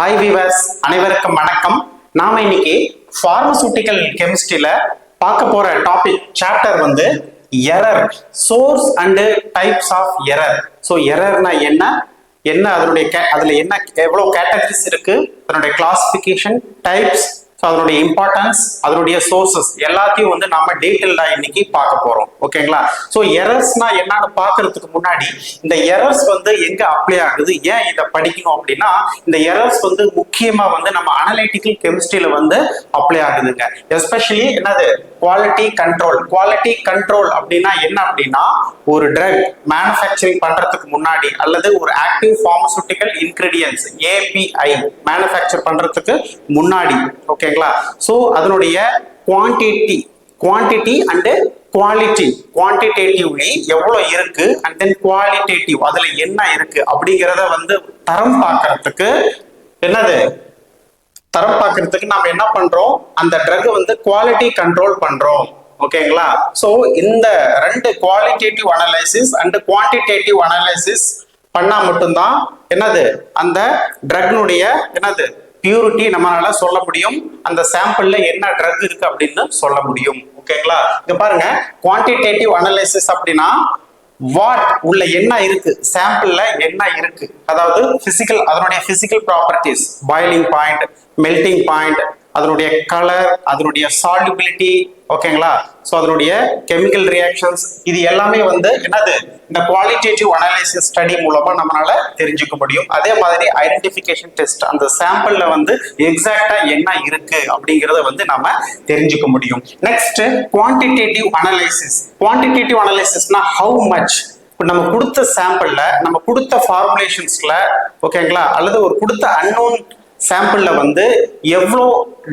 Hi viewers, அனைவருக்கும் வணக்கம். நாம இன்னைக்கு பார்மசூட்டிக்கல் கெமிஸ்ட்ரியில பார்க்க போற டாபிக் சாப்டர் வந்து error, source and types of error. So எரர்னா என்ன, அதுல என்ன எவ்வளவு கேட்டகரிஸ் இருக்கு, அதனுடைய கிளாசிபிகேஷன், டைப்ஸ், அதனுடைய இம்பார்ட்டன்ஸ், அதனுடைய சோர்சஸ் எல்லாத்தையும் வந்து நாம டீட்டெயில்டா இன்னைக்கு பார்க்க போறோம். ஓகேங்களா? ஸோ எரர்ஸ்னா என்னன்னு பாக்குறதுக்கு முன்னாடி இந்த எரர்ஸ் வந்து எங்க அப்ளை ஆகுது, ஏன் இதை படிக்கணும் அப்படின்னா, இந்த எரர்ஸ் வந்து முக்கியமா வந்து நம்ம அனலிட்டிக்கல் கெமிஸ்ட்ரியில வந்து அப்ளை ஆகுதுங்க. எஸ்பெஷலி என்னது குவாலிட்டி கண்ட்ரோல். குவாலிட்டி கண்ட்ரோல் அப்படின்னா என்ன அப்படின்னா, ஒரு ட்ரக் மேனுஃபேக்சரிங் பண்றதுக்கு முன்னாடி அல்லது ஒரு active pharmaceutical ingredients API manufacture பண்றதுக்கு முன்னாடி, ஓகேங்களா? ஸோ அதனுடைய குவான்டிட்டி அண்ட் குவாலிட்டி, குவான்டிடேட்டிவ்லி எவ்வளவு இருக்கு அண்ட் தென் குவாலிட்டேட்டிவ் அதுல என்ன இருக்கு அப்படிங்கிறத வந்து தரம் பார்க்கறதுக்கு நாம என்ன பண்றோம், அந்த ட்ரக் வந்து குவாலிட்டி கண்ட்ரோல் பண்றோம். ஓகேங்களா? சோ இந்த ரெண்டு qualitative analysis and quantitative analysis பண்ணா மட்டும்தான் அந்த ட்ரக்னுடைய பியூரிட்டி நம்மளால சொல்ல முடியும், அந்த சாம்பிள்ல என்ன ட்ரக் இருக்கு அப்படின்னு சொல்ல முடியும். ஓகேங்களா? இங்க பாருங்க, குவான்டிடேட்டிவ் அனலைசிஸ் அப்படின்னா வாட் உள்ள என்ன இருக்கு, சாம்பிள்ல என்ன இருக்கு, அதாவது அதனுடைய physical properties, boiling point, melting point, அதனுடைய கலர், அதனுடைய சால்யூபிலிட்டி, ஓகேங்களா? சோ அதனுடைய கெமிக்கல் ரியாக்ஷன்ஸ், இது எல்லாமே வந்து இந்த குவாலிட்டேட்டிவ் அனலைசிஸ் ஸ்டடி மூலமா நம்மளால தெரிஞ்சுக்க முடியும். அதே மாதிரி ஐடென்டிஃபிகேஷன் டெஸ்ட், அந்த சாம்பிள்ல வந்து எக்ஸாக்டா என்ன இருக்கு அப்படிங்கறத வந்து நாம தெரிஞ்சுக்க முடியும். Next quantitative analysis. குவான்டிடேட்டிவ் அனலைசிஸ்னா ஹவு மச், நம்ம கொடுத்த சாம்பிள்ல, நம்ம கொடுத்த ஃபார்முலேஷன்ஸ்ல, ஓகேங்களா, அல்லது ஒரு கொடுத்த அன்னோன் சாம்பிள்ல வந்து எவ்வளோ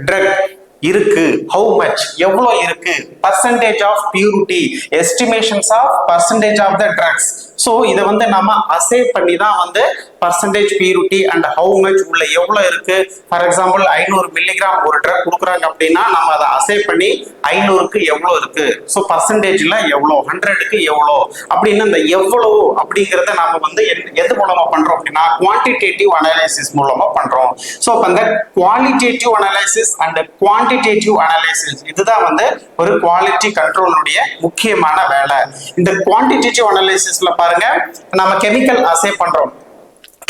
ட்ரக் இருக்கு, ஹவு மச் எவ்வளோ இருக்கு, percentage of purity, estimations of percentage of the drugs. So இதை வந்து நம்ம அசே பண்ணி தான் வந்து percentage purity and how much உள்ள எவ்வளோ இருக்கு. ஃபார் எக்ஸாம்பிள் 500 மில்லிகிராம் ஒரு ட்ரக் கொடுக்குறாங்க அப்படின்னா நம்ம அதை அசே பண்ணி 500க்கு எவ்வளோ இருக்கு, ஸோ பர்சன்டேஜ்ல எவ்வளோ, 100க்கு எவ்வளோ அப்படின்னு அந்த எவ்வளோ அப்படிங்கிறத நாம வந்து எது மூலமா பண்றோம் அப்படின்னா குவான்டிடேட்டிவ் அனலைசிஸ் மூலமா பண்றோம். ஸோ அந்த qualitative analysis and quantitative analysis இதுதான் வந்து ஒரு குவாலிட்டி கண்ட்ரோலுடைய முக்கியமான வேலை. இந்த குவான்டிடேட்டிவ் அனலைசிஸ்ல பாருங்க, நம்ம கெமிக்கல் அசே பண்றோம்.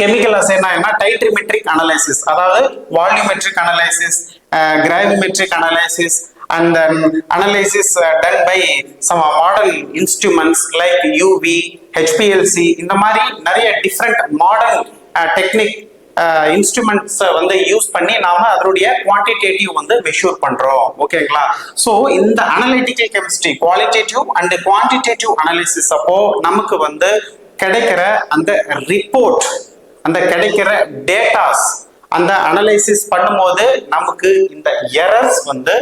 கெமிக்கல் அசேனா என்ன, டைட்ரிமெட்ரிக் அனலைசிஸ், அதாவது volumetric analysis, gravimetric analysis and analysis done by some modern instruments like UV, HPLC, இந்த மாதிரி நிறைய டிஃப்ரெண்ட் மாடர்ன் டெக்னிக் இன்ஸ்ட்ருமெண்ட்ஸ் வந்து யூஸ் பண்ணி நாம அதனுடைய குவான்டிடேட்டிவ் வந்து மெஷூர் பண்றோம். ஓகேங்களா? ஸோ இந்த analytical chemistry qualitative and quantitative analysis அப்போ நமக்கு வந்து கிடைக்கிற அந்த ரிப்போர்ட், அந்த கிடைக்கிற டேட்டாஸ், அந்த அனலைசிஸ் பண்ணும்போது நமக்கு இந்த எரர்ஸ் வந்து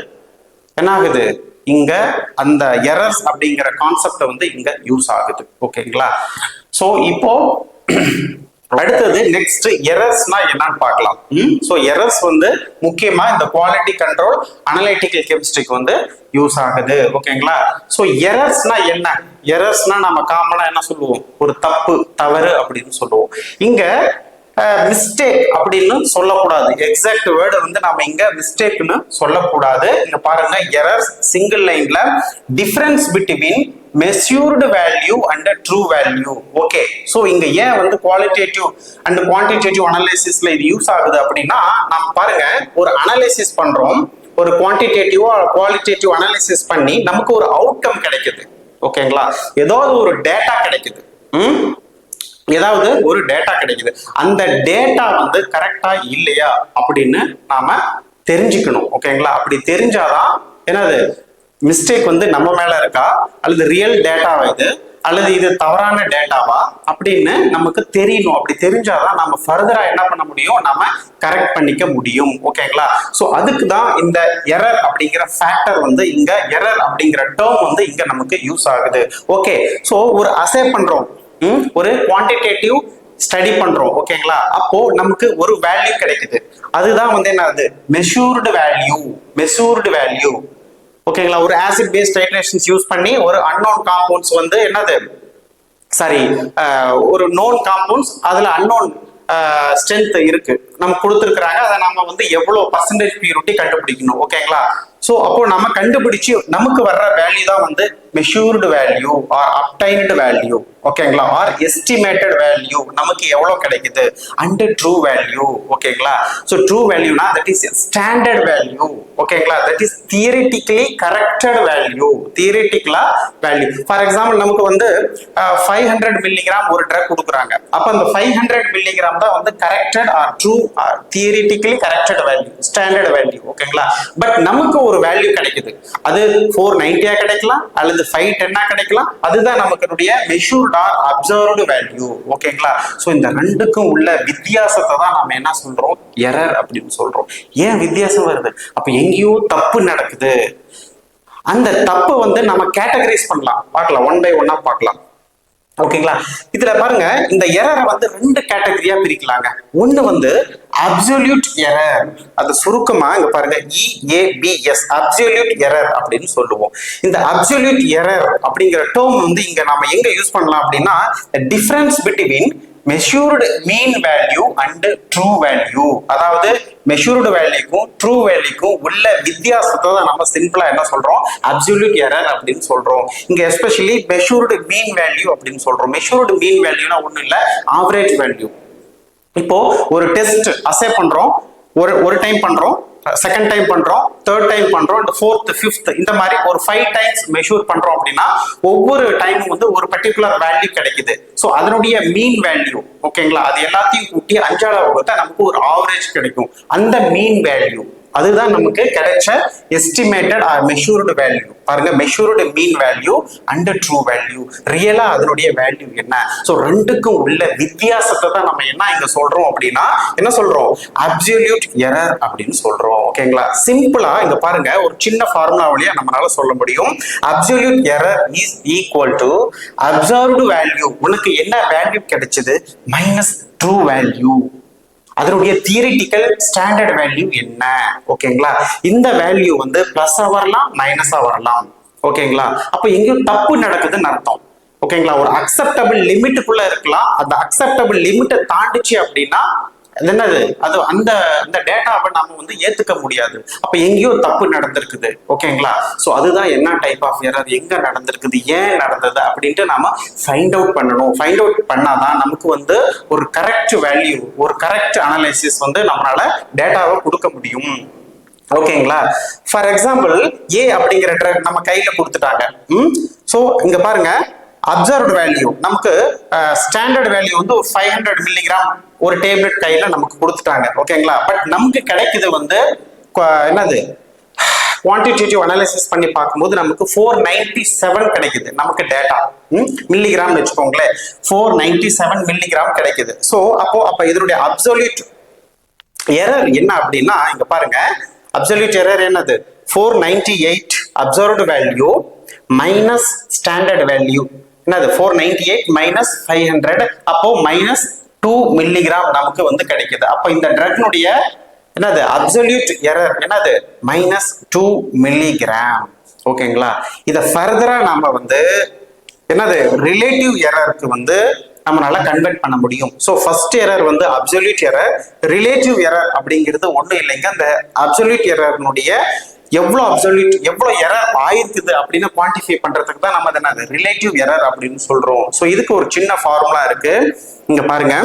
என்ன ஆகுது, இங்க அந்த எரர்ஸ் அப்படிங்கிற கான்செப்ட் வந்து இங்க யூஸ் ஆகுது. ஓகேங்களா? சோ இப்போ அடுத்தது நெக்ஸ்ட் எரர்ஸ்னா என்னன்னு பார்க்கலாம். சோ எரர்ஸ் வந்து முக்கியமா இந்த குவாலிட்டி கண்ட்ரோல் அனலிட்டிக்கல் கெமிஸ்ட்ரிக்கு வந்து யூஸ் ஆகுது. ஓகேங்களா? சோ எரர்ஸ்னா என்ன, எரர்ஸ்னா நம்ம காமனா என்ன சொல்லுவோம், ஒரு தப்பு, தவறு அப்படின்னு சொல்லுவோம். இங்க மிஸ்டேக் அப்படின்னு சொல்லக்கூடாது, எக்ஸாக்ட் வேர்டு வந்து நம்ம இங்க மிஸ்டேக்னு சொல்லக்கூடாது. இங்க பாருங்க, எரர்ஸ் சிங்கிள் லைன்ல difference between measured value and true value. Okay, so இங்க ஏன் வந்து குவாலிட்டேட்டிவ் அண்ட் குவான்டிடேட்டிவ் அனலைசிஸ்ல இது யூஸ் ஆகுது அப்படின்னா, நம்ம பாருங்க ஒரு அனலைசிஸ் பண்றோம், ஒரு குவான்டிடேட்டிவ் குவாலிட்டேட்டிவ் அனலைசிஸ் பண்ணி நமக்கு ஒரு அவுட்கம் கிடைக்குது. ஓகேங்களா? ஏதாவது ஒரு டேட்டா கிடைக்குது, ஏதாவது ஒரு டேட்டா கிடைக்குது, அந்த டேட்டா வந்து கரெக்டா இல்லையா அப்படின்னு நாம தெரிஞ்சுக்கணும். ஓகேங்களா? அப்படி தெரிஞ்சாதான் மிஸ்டேக் வந்து நம்ம மேல இருக்கா அல்லது ரியல் டேட்டாவா இது அல்லது இது தவறான டேட்டாவா அப்படின்னு நமக்கு தெரியணும். அப்படி தெரிஞ்சாதான் நம்ம ஃபர்தரா என்ன பண்ண முடியும், நம்ம கரெக்ட் பண்ணிக்க முடியும். ஓகேங்களா? சோ அதுக்கு தான் இந்த எரர் அப்படிங்கிற ஃபேக்டர் வந்து இங்க, எரர் அப்படிங்கிற டேர்ம் வந்து இங்க நமக்கு யூஸ் ஆகுது. ஓகே, சோ ஒரு அசே பண்றோம், ஒரு குவான்டிடேட்டிவ் ஸ்டடி பண்றோம். ஓகேங்களா? அப்போ நமக்கு ஒரு வேல்யூ கிடைக்குது, அதுதான் வந்து என்னது, மெஷூர்டு வேல்யூ. மெஷூர்டு வேல்யூ, ஓகேங்களா? ஒரு ஆசிட் பேஸ் டைட்ரேஷன்ஸ் யூஸ் பண்ணி ஒரு அன்னோன் காம்பவுண்ட்ஸ் வந்து ஒரு நோன் காம்பவுண்ட்ஸ், அதுல அன்னோன் ஸ்ட்ரென்த் இருக்கு நம்ம கொடுத்துருக்குறாங்க, அதை நம்ம வந்து எவ்வளவு பர்சன்டேஜ் பியூரிட்டி கண்டுபிடிக்கணும். ஓகேங்களா? ஸோ அப்போ நம்ம கண்டுபிடிச்சு நமக்கு வர்ற வேல்யூ தான் வந்து measured value or obtained value. ஓகேங்களா? ஆர் எஸ்டிமேட்டட் வேல்யூ நமக்கு எவ்வளவு கிடைக்குது அண்ட் ட்ரூ வேல்யூ. ஓகேங்களா? ஸோ ட்ரூ வேல்யூனா தட் இஸ் ஸ்டாண்டர்ட் வேல்யூ. ஓகேங்களா? That is theoretically corrected value. தியரிட்டிக்கலா வேல்யூ. ஃபார் எக்ஸாம்பிள் நமக்கு வந்து 500 மில்லிகிராம் ஒரு ட்ரக் கொடுக்குறாங்க. அப்ப அந்த 500 மில்லிகிராம் தான் வந்து corrected are true R theoretically corrected value, standard value. ஓகேங்களா? பட் நமக்கு ஒரு வேல்யூ கிடைக்குது, அது 490 கிடைக்கலாம் அல்லது 510 கிடைக்கலாம். அதுதான் நமக்கு மெஷூர்ட் ஆர் அப்சர்வ்டு வேல்யூ. ஓகேங்களா? சோ இந்த ரெண்டுக்கும் உள்ள வித்தியாசத்தை தான் நம்ம என்ன சொல்றோம், எரர் அப்படின்னு சொல்றோம். ஏன் வித்தியாசம் வருது? அப்ப எங்கேயோ தப்பு நடக்குது. அந்த தப்பு வந்து நம்ம கேட்டகரைஸ் பண்ணலாம், பார்க்கலாம், ஒன் பை ஒன்னா பார்க்கலாம். ஓகேங்களா? இதுல பாருங்க, இந்த எரரை வந்து ரெண்டு கேட்டகரியா பிரிக்கலாங்க. ஒண்ணு வந்து அப்சல்யூட் எரர், அது சுருக்கமா இங்க பாருங்க EABS, அப்சல்யூட் எரர் அப்படின்னு சொல்லுவோம். இந்த அப்சல்யூட் எரர் அப்படிங்கிற டேர்ம் வந்து இங்க நாம எங்க யூஸ் பண்ணலாம் அப்படின்னா, difference between measured mean value and true value. அதாவது மெஷூர்டு வேல்யூக்கும் ட்ரூ வேல்யூக்கும் உள்ள வித்தியாசத்தை தான் நம்ம சிம்பிளா என்ன சொல்றோம், அப்சல்யூட் எரர் அப்படின்னு சொல்றோம். இங்க எஸ்பெஷலி மெஷூர்டு மீன் வேல்யூ அப்படின்னு சொல்றோம். மெஷூர்டு மீன் வேல்யூனா ஒண்ணும் இல்ல, ஆவரேஜ் வேல்யூ. இப்போ ஒரு டெஸ்ட் அசே பண்றோம், ஒரு டைம் பண்றோம், செகண்ட் டைம் பண்றோம், தேர்ட் டைம் பண்றோம், ஃபோர்த், ஃபிஃப்த், இந்த மாதிரி ஒரு 5 டைம்ஸ் மெஷூர் பண்றோம் அப்படின்னா ஒவ்வொரு டைமும் வந்து ஒரு பர்டிகுலர் வேல்யூ கிடைக்குது. ஸோ அதனுடைய மீன் வேல்யூ, ஓகேங்களா, அது எல்லாத்தையும் கூட்டி 5ஆவது வகுத்தா நமக்கு ஒரு ஆவரேஜ் கிடைக்கும். அந்த மீன் வேல்யூ அதுதான் நமக்கு கிடைச்ச எஸ்டிமேட்டட் ஆர் மெஷூர்டு வேல்யூ. பாருங்க, measured mean value and true value, ரியலா அதனுடைய வேல்யூ என்ன. சோ ரெண்டுக்கும் உள்ள வித்தியாசத்தை தான் நம்ம என்ன இங்க சொல்றோம் அப்படின்னா, என்ன சொல்றோம், அப்சல்யூட் எரர் அப்படின்னு சொல்றோம். ஓகேங்களா? சிம்பிளா இங்க பாருங்க, ஒரு சின்ன ஃபார்முலா வழியா நம்மளால சொல்ல முடியும். Absolute error is equal to observed value, உனக்கு என்ன வேல்யூ கிடைச்சது, மைனஸ் ட்ரூ வேல்யூ, அதனுடைய தியரிட்டிக்கல் ஸ்டாண்டர்ட் வேல்யூ என்ன. ஓகேங்களா? இந்த வேல்யூ வந்து பிளஸ்ஸா வரலாம், மைனஸா வரலாம். ஓகேங்களா? அப்ப எங்கேயும் தப்பு நடக்குதுன்னு அர்த்தம். ஓகேங்களா? ஒரு அக்செப்டபிள் லிமிட்டுக்குள்ள இருக்கலாம், அந்த அக்செப்டபிள் லிமிட்டை தாண்டிச்சு அப்படின்னா என்னது, அது அந்த டேட்டாவை நாம வந்து ஏத்துக்க முடியாது. அப்ப எங்கேயோ தப்பு நடந்திருக்குது. ஓகேங்களா? சோ அதுதான் என்ன டைப் ஆஃப் எரர், எங்க நடந்திருக்குது, ஏன் நடந்தது அப்படின்ட்டு நாம ஃபைண்ட் அவுட் பண்ணணும். ஃபைண்ட் அவுட் பண்ணாதான் நமக்கு வந்து ஒரு கரெக்ட் வேல்யூ, ஒரு கரெக்ட் அனலைசிஸ் வந்து நம்மளால டேட்டாவை கொடுக்க முடியும். ஓகேங்களா? ஃபார் எக்ஸாம்பிள் ஏ அப்படிங்கிற ட்ரக் நம்ம கையில கொடுத்துட்டாங்க. சோ இங்க பாருங்க, அப்சர்வ்ட் வேல்யூ நமக்கு ஸ்டாண்டர்ட் வேல்யூ வந்து ஒரு 500 மில்லிகிராம் ஒரு டேப்லெட் கையில நமக்கு கொடுத்துட்டாங்க. ஓகேங்களா? பட் நமக்கு கிடைக்குது வந்து என்னது, குவான்டிடேட்டிவ் அனாலிசிஸ் பண்ணி பார்க்கும்போது நமக்கு 497 கிடைக்குது. நமக்கு டேட்டா மில்லிகிராம் வச்சுக்கோங்களேன், 497 மில்லிகிராம் கிடைக்குது. ஸோ அப்ப இதனுடைய அப்சல்யூட் எரர் என்ன அப்படின்னா, இங்க பாருங்க, அப்சல்யூட் எரர் என்னது, 498 observed value minus standard value. என்னது, 498 மைனஸ் 500, அப்போ மைனஸ் 2 மில்லிகிராம் நமக்கு வந்து கிடைக்குது. அப்போ இந்த ட்ரக்னுடைய என்னது அப்சல்யூட் எரர் என்னது, மைனஸ் 2 மில்லிகிராம். ஓகேங்களா? இதை ஃபர்தரா நாம வந்து என்னது ரிலேட்டிவ் எரருக்கு வந்து நம்மளால கன்வெர்ட் பண்ண முடியும். ஸோ ஃபர்ஸ்ட் எரர் வந்து அப்சல்யூட் எரர், ரிலேட்டிவ் எரர் அப்படிங்கிறது ஒன்றும் இல்லைங்க, அந்த அப்சல்யூட் எரர்னுடைய எவ்வளவு எரர் ஆயிருக்குது அப்படின்னு குவான்டிஃபை பண்றதுக்கு தான் நம்ம என்னது ரிலேட்டிவ் எரர் அப்படின்னு சொல்றோம். ஸோ இதுக்கு ஒரு சின்ன ஃபார்முலா இருக்கு, இங்க பாருங்க.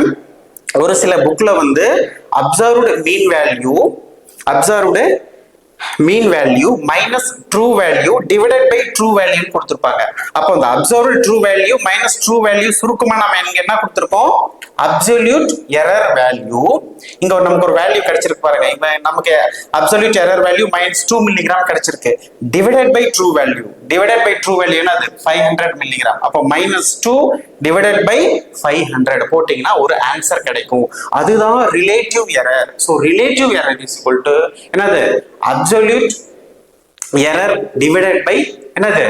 ஒரு சில புக்ல வந்து observed mean value minus true value divided by true value கொடுத்திருப்பாங்க. அப்போ அந்த observed true value minus true value சுருக்கமா நம்ம இங்க என்ன கொடுத்திருக்கோம், அப்சல்யூட் எரர் வேல்யூ. இங்க நமக்கு ஒரு வேல்யூ கிடைச்சிருக்கு பாருங்க, இங்க நமக்கு absolute error value minus 2 milligram கிடைச்சிருக்கு. டிவைடட் பை ட்ரூ வேல்யூ என்னது 500 மில்லிகிராம். அப்போ மைனஸ் 2 டிவைடட் பை 500 போட்டீங்கன்னா ஒரு ஆன்சர் கிடைக்கும். அதுதான் relative error. So relative error is equal to என்னது, அப்சல்யூட் எரர் டிவைடட் பை என்னது,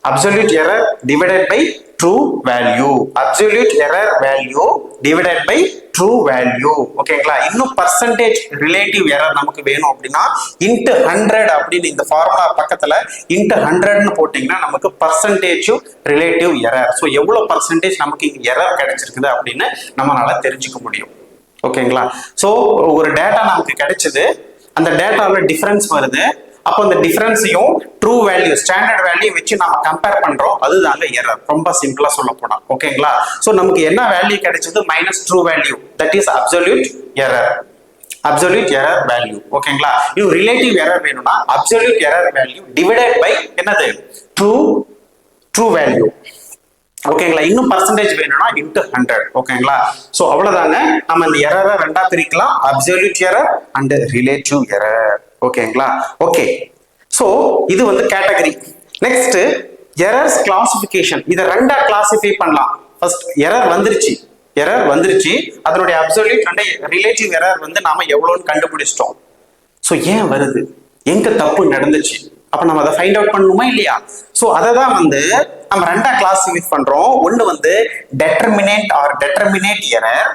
absolute error divided by true value, absolute error value divided by true value. ஓகேங்களா? இன்னும் பர்சன்டேஜ் ரிலேட்டிவ் எரர் நமக்கு வேணும் அப்படின்னா இன்ட்டு 100 அப்படின்னு இந்த ஃபார்முலா பக்கத்துல இன்ட்டு 100ன்னு போட்டீங்கன்னா நமக்கு பர்சன்டேஜ் ரிலேட்டிவ் எரர். ஸோ எவ்வளவு பர்சன்டேஜ் நமக்கு இங்க எரர் கிடைச்சிருக்குது அப்படின்னு நம்மளால தெரிஞ்சுக்க முடியும். ஓகேங்களா? ஸோ ஒரு டேட்டா நமக்கு கிடைச்சது, அந்த டேட்டாவில் டிஃபரன்ஸ் வருது. அப்போ அந்த டிஃபரன்ஸையும் ட்ரூ வேல்யூ ஸ்டாண்டர்ட் வேல்யூ வச்சு நம்ம கம்பேர் பண்றோம். அதுதாங்க எரர். ரொம்ப சிம்பிளா சொல்ல போனா. ஓகேங்களா? ஸோ நமக்கு என்ன வேல்யூ கிடைச்சது? Minus true value. That is absolute error. Absolute error value. ஓகேங்களா? இது ரிலேட்டிவ் எரர் வேணும்னா absolute error value divided by என்னது? True value. ஓகேங்களா? இன்னும் பர்சன்டேஜ் வேணும்னா இன்டு 100. ஓகேங்களா? சோ அவ்வளவுதாங்க. நம்ம இந்த எரரை ரெண்டா பிரிக்கலாம், absolute error and relative error. ஓகேங்களா? ஓகே. சோ இது வந்து கேட்டகரி. Next errors classification. இத ரெண்டா கிளாசிஃபை பண்ணலாம். ஃபர்ஸ்ட் எரர் வந்துருச்சு, அதனுடைய அப்சல்யூட் அண்ட் ரிலேட்டிவ் எரர் வந்து நாம எவ்வளவுன்னு கண்டுபிடிச்சிட்டோம். சோ ஏன் வருது, எங்க தப்பு நடந்துச்சு, அப்ப நம்ம அதை ஃபைண்ட் அவுட் பண்ணணுமா இல்லையா? சோ அதை தான் வந்து நம்ம ரெண்டா கிளாசிஃபை பண்றோம். ஒன்னு வந்து டெட்டர்மினேட் ஆர் டெட்டர்மினேட் எரர்,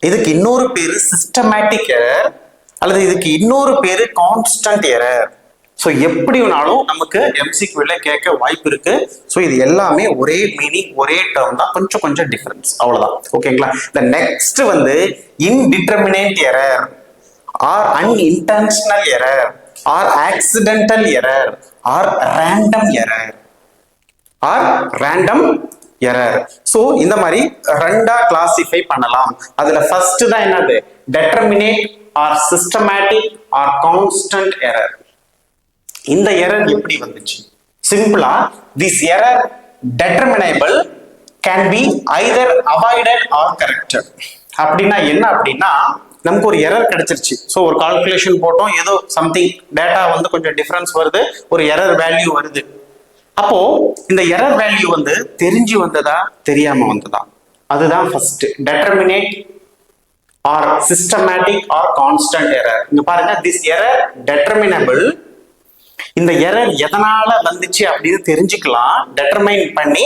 இதுக்கு இன்னொரு பேரு சிஸ்டமேட்டிக் எரர், அல்லது இதுக்கு இன்னொரு பேரு கான்ஸ்டன்ட் எரர். ஸோ எப்படி வேணாலும் நமக்கு எம்சிக்யூல கேட்க வாய்ப்பு இருக்கு. ஸோ இது எல்லாமே ஒரே மீனிங், ஒரே டேர்ம் தான், கொஞ்சம் டிஃபரன்ஸ், அவ்வளவுதான். ஓகேங்களா? இந்த நெக்ஸ்ட் வந்து indeterminate error or unintentional error or accidental error or random error. So இந்த மாதிரி ரெண்டா கிளாசிஃபை பண்ணலாம். அதுல ஃபர்ஸ்ட் தான் என்னது? Determinate or systematic or constant error. இந்த எரர் எப்படி வந்துச்சு? சிம்பிளா, this error determinable can be either avoided or corrected. அப்படின்னா என்ன அப்படின்னா, நமக்கு ஒரு எரர் கிடைச்சிருச்சு. ஸோ ஒரு கால்குலேஷன் போட்டோம், ஏதோ சம்திங் டேட்டா வந்து கொஞ்சம் டிஃபரன்ஸ் வருது, ஒரு எரர் வேல்யூ வருது. அப்போ இந்த எரர் வேல்யூ வந்து தெரிஞ்சு வந்ததா தெரியாம வந்ததா, அதுதான் first. Determinate or systematic or constant error. இங்க பாருங்க, திஸ் எரர் டெட்டர்மினபிள். இந்த எரர் எதனால வந்துச்சு அப்படின்னு தெரிஞ்சுக்கலாம். டெட்டர்மைன் பண்ணி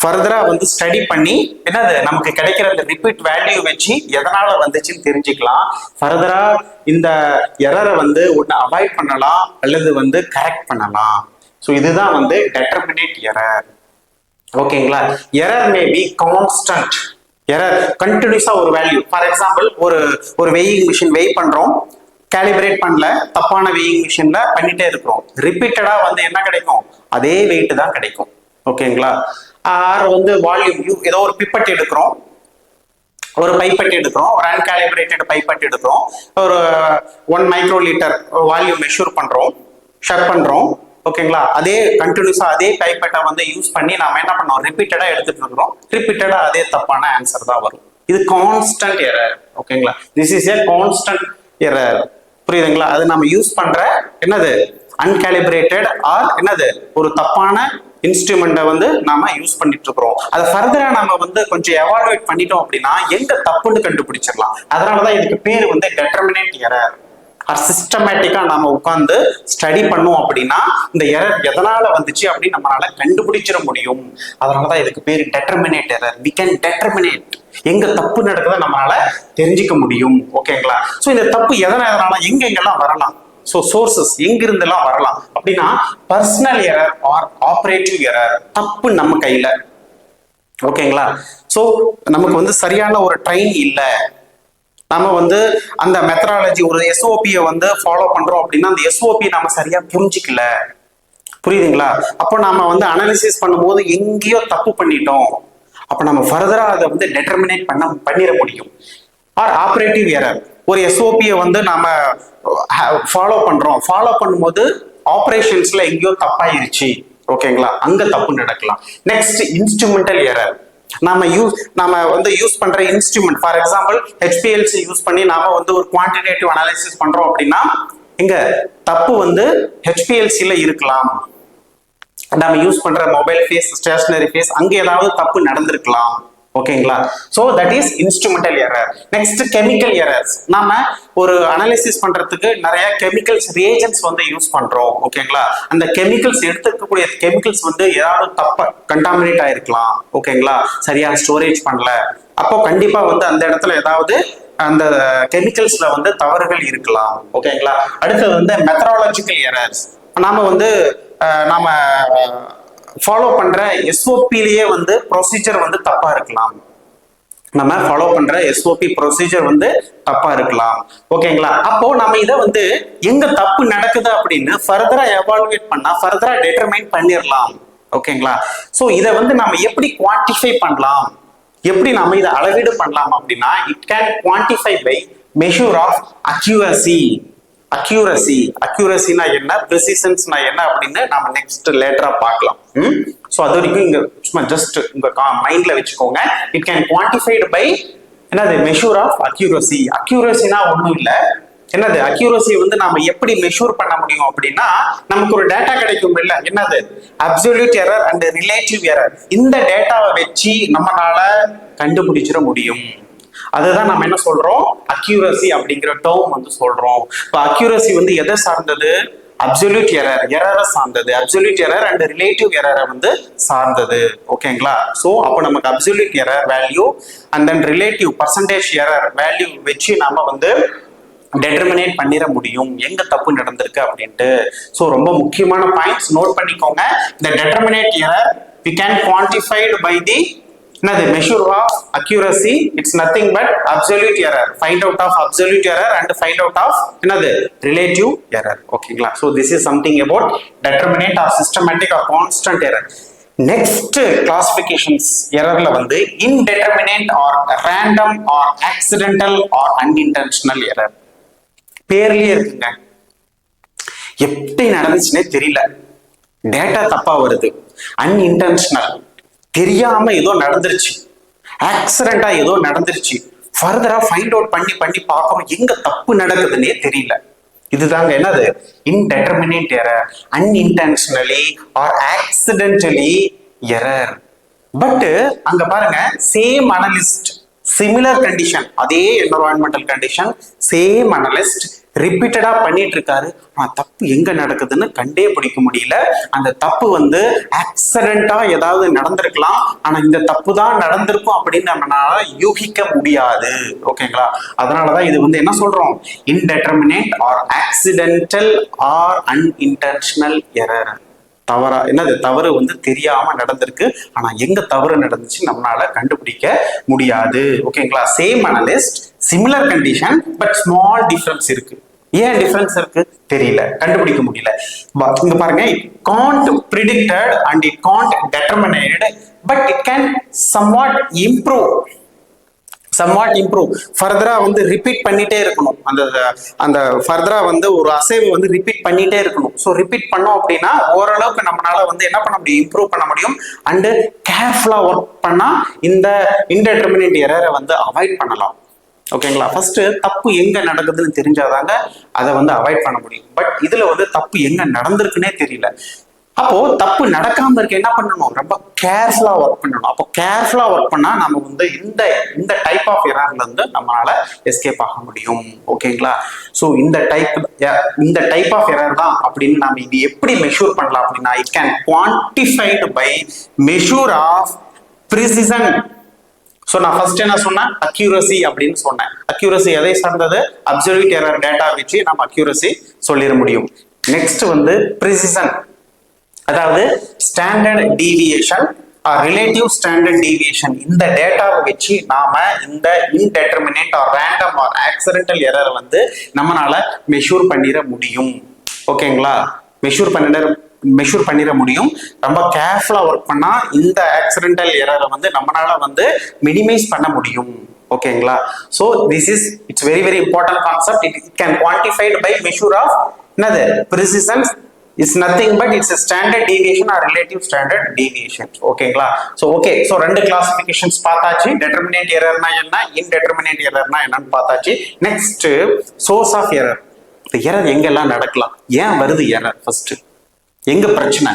ஃபர்தரா வந்து ஸ்டடி பண்ணி என்னது நமக்கு கிடைக்கிற அந்த ரிப்பீட் வேல்யூ வச்சு எதனால வந்துச்சுன்னு தெரிஞ்சுக்கலாம். ஃபர்தரா இந்த எரரை வந்து ஒன்று அவாய்ட் பண்ணலாம் அல்லது வந்து கரெக்ட் பண்ணலாம். ஸோ இதுதான் வந்து டெட்டர்மினேட் எரர். ஓகேங்களா? Error may be constant error, கண்டினியூஸா ஒரு வேல்யூ. ஃபார் எக்ஸாம்பிள், ஒரு வெயிங் மிஷின் வெய் பண்றோம், கேலிபிரேட் பண்ணல, தப்பான வெயிங் மிஷின்ல பண்ணிட்டே இருக்கிறோம். ரிப்பீட்டடா வந்து என்ன கிடைக்கும்? அதே வெயிட் தான் கிடைக்கும். ஓகேங்களா? ஆர் வந்து வால்யூம், ஏதோ ஒரு பிப்பட் எடுக்கிறோம், ஒரு பைப்பட் எடுக்கிறோம், ஒரு அன்காலிபிரேட்டட் பைப்பட் எடுக்கிறோம், ஒரு 1 மைக்ரோ லிட்டர் வால்யூம் மெஷூர் பண்றோம், ஷட் பண்றோம். ஓகேங்களா? அதே கண்டினியூஸா அதே பைப்பட்டை வந்து யூஸ் பண்ணி நாம என்ன பண்ணோம்? ரிப்பீட்டடா எடுத்துட்டு இருக்கிறோம், ரிப்பீட்டடா அதே தப்பான ஆன்சர் தான் வரும். இது கான்ஸ்டன்ட் எரர். ஓகேங்களா? This is a constant error. புரியுதுங்களா? அது நம்ம யூஸ் பண்ற என்னது? அன்காலிபிரேட்டட் ஆர் என்னது ஒரு தப்பான இன்ஸ்ட்ருமெண்ட்டை வந்து நாம யூஸ் பண்ணிட்டு இருக்கிறோம். அதை ஃபர்தரா நம்ம வந்து கொஞ்சம் எவாலுவேட் பண்ணிட்டோம் அப்படின்னா எங்க தப்புன்னு கண்டுபிடிச்சிடலாம். அதனாலதான் இதுக்கு பேர் வந்து டெட்டர்மினேட் எரர். சிஸ்டமேட்டிக்கா நாம உட்கார்ந்து ஸ்டடி பண்ணோம் அப்படின்னா இந்த எரர் எதனால வந்துச்சு அப்படின்னு நம்மளால கண்டுபிடிச்சிட முடியும். அதனாலதான் இதுக்கு பேர் டெட்டர்மினேட் எரர். வி கேன் டெட்டர்மினேட், எங்க தப்பு நடக்குதை நம்மளால தெரிஞ்சுக்க முடியும். ஓகேங்களா? சோ இந்த தப்பு எதனால எங்கெல்லாம் வரலாம், சோ சோர்சஸ் எங்கிருந்தெல்லாம் வரலாம் அப்படின்னா, personal error R operative error. தப்பு நம்ம கையில. ஓகேங்களா? சோ நமக்கு வந்து சரியான ஒரு ட்ரெயின் இல்ல, நம்ம வந்து அந்த மெத்தடாலஜி ஒரு எஸ்ஓபியை வந்து ஃபாலோ பண்றோம் அப்படின்னா அந்த எஸ்ஓபி நம்ம சரியா புரிஞ்சிக்கல. புரியுதுங்களா? அப்போ நாம வந்து அனாலிசிஸ் பண்ணும்போது எங்கேயோ தப்பு பண்ணிட்டோம். அப்ப நம்ம ஃபர்தரா அதை வந்து டெட்டர்மினேட் பண்ணிட முடியும். ஆர் ஆபரேட்டிவ் எரர், ஒரு எஸ்ஓபியை வந்து நாம ஃபாலோ பண்ணும்போது ஆபரேஷன்ஸ்ல எங்கேயோ தப்பாயிருச்சு. ஓகேங்களா? அங்க தப்பு நடக்கலாம். Next instrumental error. நாம வந்து யூஸ் பண்ற instrument, for example HPLC use பண்ணி நாம வந்து ஒரு குவான்டிடேட்டிவ் அனாலிசிஸ் பண்றோம் அப்படின்னா இங்க தப்பு வந்து ஹெச்பிஎல்சில இருக்கலாம். நம்ம யூஸ் பண்ற மொபைல் ஃபேஸ், ஸ்டேஷனரி ஃபேஸ், அங்க ஏதாவது தப்பு நடந்திருக்கலாம். ஓகேங்களா? So that is instrumental error. Next chemical errors. நாம ஒரு அனாலிசிஸ் பண்றதுக்கு நிறைய கெமிக்கல்ஸ் ரியேஜன்ட்ஸ் வந்து யூஸ் பண்றோம். ஓகேங்களா? அந்த கெமிக்கல்ஸ் எடுத்துக்கக்கூடிய கெமிக்கல்ஸ் வந்து ஏதாவது தப்ப கண்டாமினேட் ஆயிருக்கலாம். ஓகேங்களா? சரியா ஸ்டோரேஜ் பண்ணல, அப்போ கண்டிப்பா வந்து அந்த இடத்துல ஏதாவது அந்த கெமிக்கல்ஸ்ல வந்து தவறுகள் இருக்கலாம். ஓகேங்களா? அடுத்தது வந்து மெத்தடாலஜிக்கல் எரர்ஸ். நாம வந்து நாம ஃபாலோ பண்ற எஸ்ஓபிலேயே வந்து ப்ரொசீஜர் வந்து தப்பா இருக்கலாம். நம்ம ஃபாலோ பண்ற எஸ்ஓபி ப்ரொசீஜர் வந்து தப்பா இருக்கலாம். ஓகேங்களா? அப்போ நம்ம இதை வந்து எங்க தப்பு நடக்குது அப்படின்னு ஃபர்தரா எவாலுவேட் பண்ணா ஃபர்தரா டிட்டர்மைன் பண்ணிடலாம். ஓகேங்களா? சோ இதை வந்து நம்ம எப்படி குவான்டிஃபை பண்ணலாம், எப்படி நம்ம இதை அளவீடு பண்ணலாம் அப்படின்னா it can quantify by measure of accuracy. அக்யூரசினா என்ன, ப்ரிசிஷன்ஸ்னா என்ன அப்படின்னு நம்ம நெக்ஸ்ட் லேட்டரா பார்க்கலாம். சோ அது வரைக்கும் இங்க சும்மா ஜஸ்ட் உங்க மைண்ட்ல வச்சுக்கோங்க. இட் கேன் குவான்டிஃபைடு பை என்னது, மெஷூர் ஆஃப் அக்யூரசி. அக்யூரசினா ஒண்ணும் இல்ல, என்னது அக்யூரசி வந்து நாம எப்படி மெஷூர் பண்ண முடியும் அப்படின்னா நமக்கு ஒரு டேட்டா கிடைக்கும் இல்ல, என்னது absolute error and relative error. இந்த டேட்டாவை வச்சு நம்மளால கண்டுபிடிச்சிட முடியும். அதுதான் நம்ம என்ன சொல்றோம், அக்யூரசி அப்படிங்கிற டேர்ம் வந்து சொல்றோம். இப்போ அக்யூரசி வந்து எதை சார்ந்தது, அப்சல்யூட் எரர், எரரை சார்ந்தது. அப்சல்யூட் எரர் அண்ட் ரிலேட்டிவ் எரரை வந்து சார்ந்தது. ஓகேங்களா? சோ அப்போ நமக்கு absolute error value and then relative percentage error value வச்சு நாம வந்து டெட்டர்மினேட் பண்ணிட முடியும் எங்க தப்பு நடந்திருக்கு அப்படின்ட்டு. சோ ரொம்ப முக்கியமான பாயிண்ட்ஸ் நோட் பண்ணிக்கோங்க. இந்த டெட்டர்மினேட் error we can quantified by the என்னது measure of accuracy. It's nothing but absolute error. Find out of absolute error and find out of என்னது relative error. ஓகேங்களா? so this is something about determinate or systematic or constant error. next classifications errorல வந்து indeterminate or random or accidental or unintentional error. பேர்லயே இருக்குங்க, எப்படி நடந்துச்சுன்னே தெரியல, data தப்பா வருது. Unintentional, தெரியாம ஏதோ நடந்துருச்சு, ஆக்சிடென்டா ஏதோ நடந்துருச்சு, ஃபர்தரா ஃபைண்ட் அவுட் பண்ணி பார்க்கணும் எங்க தப்பு நடக்குதுன்னே தெரியல. இதுதாங்க என்னது indeterminate error, unintentionally or accidentally error. But அங்க பாருங்க, சேம் அனலிஸ்ட் சிமிலர் கண்டிஷன், அதே என்விரான்மெண்டல் கண்டிஷன், சேம் அனலிஸ்ட் ரிப்பீட்டடா பண்ணிட்டு இருக்காரு. ஆனா தப்பு எங்க நடக்குதுன்னு கண்டே பிடிக்க முடியல. அந்த தப்பு வந்து ஆக்சிடென்டா ஏதாவது நடந்திருக்கலாம், ஆனா இந்த தப்பு தான் நடந்திருக்கும் அப்படின்னு நம்மளால யூகிக்க முடியாது. ஓகேங்களா? அதனாலதான் இது வந்து என்ன சொல்றோம், indeterminate or accidental or unintentional error. தவறா என்னது, தவறு வந்து தெரியாம நடந்திருக்கு, ஆனா எங்க தவறு நடந்துச்சு நம்மளால கண்டுபிடிக்க முடியாது. ஓகேங்களா? Same analyst, similar condition, but small difference இருக்கு. ஏன் டிஃபரன்ஸ் இருக்கு தெரியல, கண்டுபிடிக்க முடியல. இங்க பாருங்க, it can't predicted and it can't determinate but it can somewhat improve. ஃபர்தரா வந்து ரிப்பீட் பண்ணிட்டே இருக்கணும். அந்த ஃபர்தரா வந்து ஒரு அசைவை வந்து ரிப்பீட் பண்ணிட்டே இருக்கணும். ஸோ ரிப்பீட் பண்ணோம் அப்படின்னா ஓரளவுக்கு நம்மளால வந்து என்ன பண்ண முடியும், இம்ப்ரூவ் பண்ண முடியும். அண்டு கேர்ஃபுல்லா ஒர்க் பண்ணா இந்த இன்டெட்டர்மினேட் எரரை வந்து அவாய்ட் பண்ணலாம். ஓகேங்களா? ஃபர்ஸ்ட் தப்பு எங்க நடக்குதுன்னு தெரிஞ்சாதாங்க அதை வந்து அவாய்ட் பண்ண முடியும். பட் இதுல வந்து தப்பு எங்க நடந்திருக்குன்னே தெரியல. அப்போ தப்பு நடக்காம இருக்க என்ன பண்ணணும், ரொம்ப கேர்ஃபுல்லா ஒர்க் பண்ணணும். அப்போ கேர்ஃபுல்லா ஒர்க் பண்ணா நம்ம வந்து இந்த டைப் ஆஃப் எரர்ல இருந்து நம்மளால எஸ்கேப் ஆக முடியும். ஓகேங்களா? ஸோ இந்த டைப் ஆஃப் எரர் தான் அப்படின்னு நம்ம இது எப்படி மெஷூர் பண்ணலாம் அப்படின்னா it can quantified by measure of precision. So நான் ஃபர்ஸ்ட் என்ன சொன்னேன், அக்யூரசி அப்படின்னு சொன்னேன். அக்யூரசி எதை சார்ந்தது, அப்சல்யூட் எரர் டேட்டா வச்சு நம்ம அக்யூரசி சொல்லிட முடியும். நெக்ஸ்ட் வந்து ப்ரிசிஷன், அதாவது standard deviation or relative standard deviation. இந்த டேட்டாவை வச்சு நாம இந்த indeterminate or random or accidental error வந்து நம்மளால மெஷூர் பண்ணிட முடியும். ஓகேங்களா? மெஷூர் பண்ணிட முடியும். ரொம்ப கேர்ஃபுல்லா ஒர்க் பண்ணா இந்த ஆக்சிடென்டல் எரரை வந்து நம்மளால வந்து மினிமைஸ் பண்ண முடியும். ஓகேங்களா? So this is it's very very important concept. It can quantified by measure of என்னது precision. It's nothing but it's standard deviation or relative standard deviation. ஓகேங்களா? ஸோ ரெண்டு கிளாசிபிகேஷன்ஸ் பார்த்தாச்சு. டெட்டர்மினேட் எரர்னா என்ன, இன்டெட்டர்மினேட் எரர்னா என்னன்னு பார்த்தாச்சு. Next source of error. இந்த எரர் எங்கெல்லாம் நடக்கலாம், ஏன் வருது எரர், ஃபர்ஸ்ட் எங்க பிரச்சனை.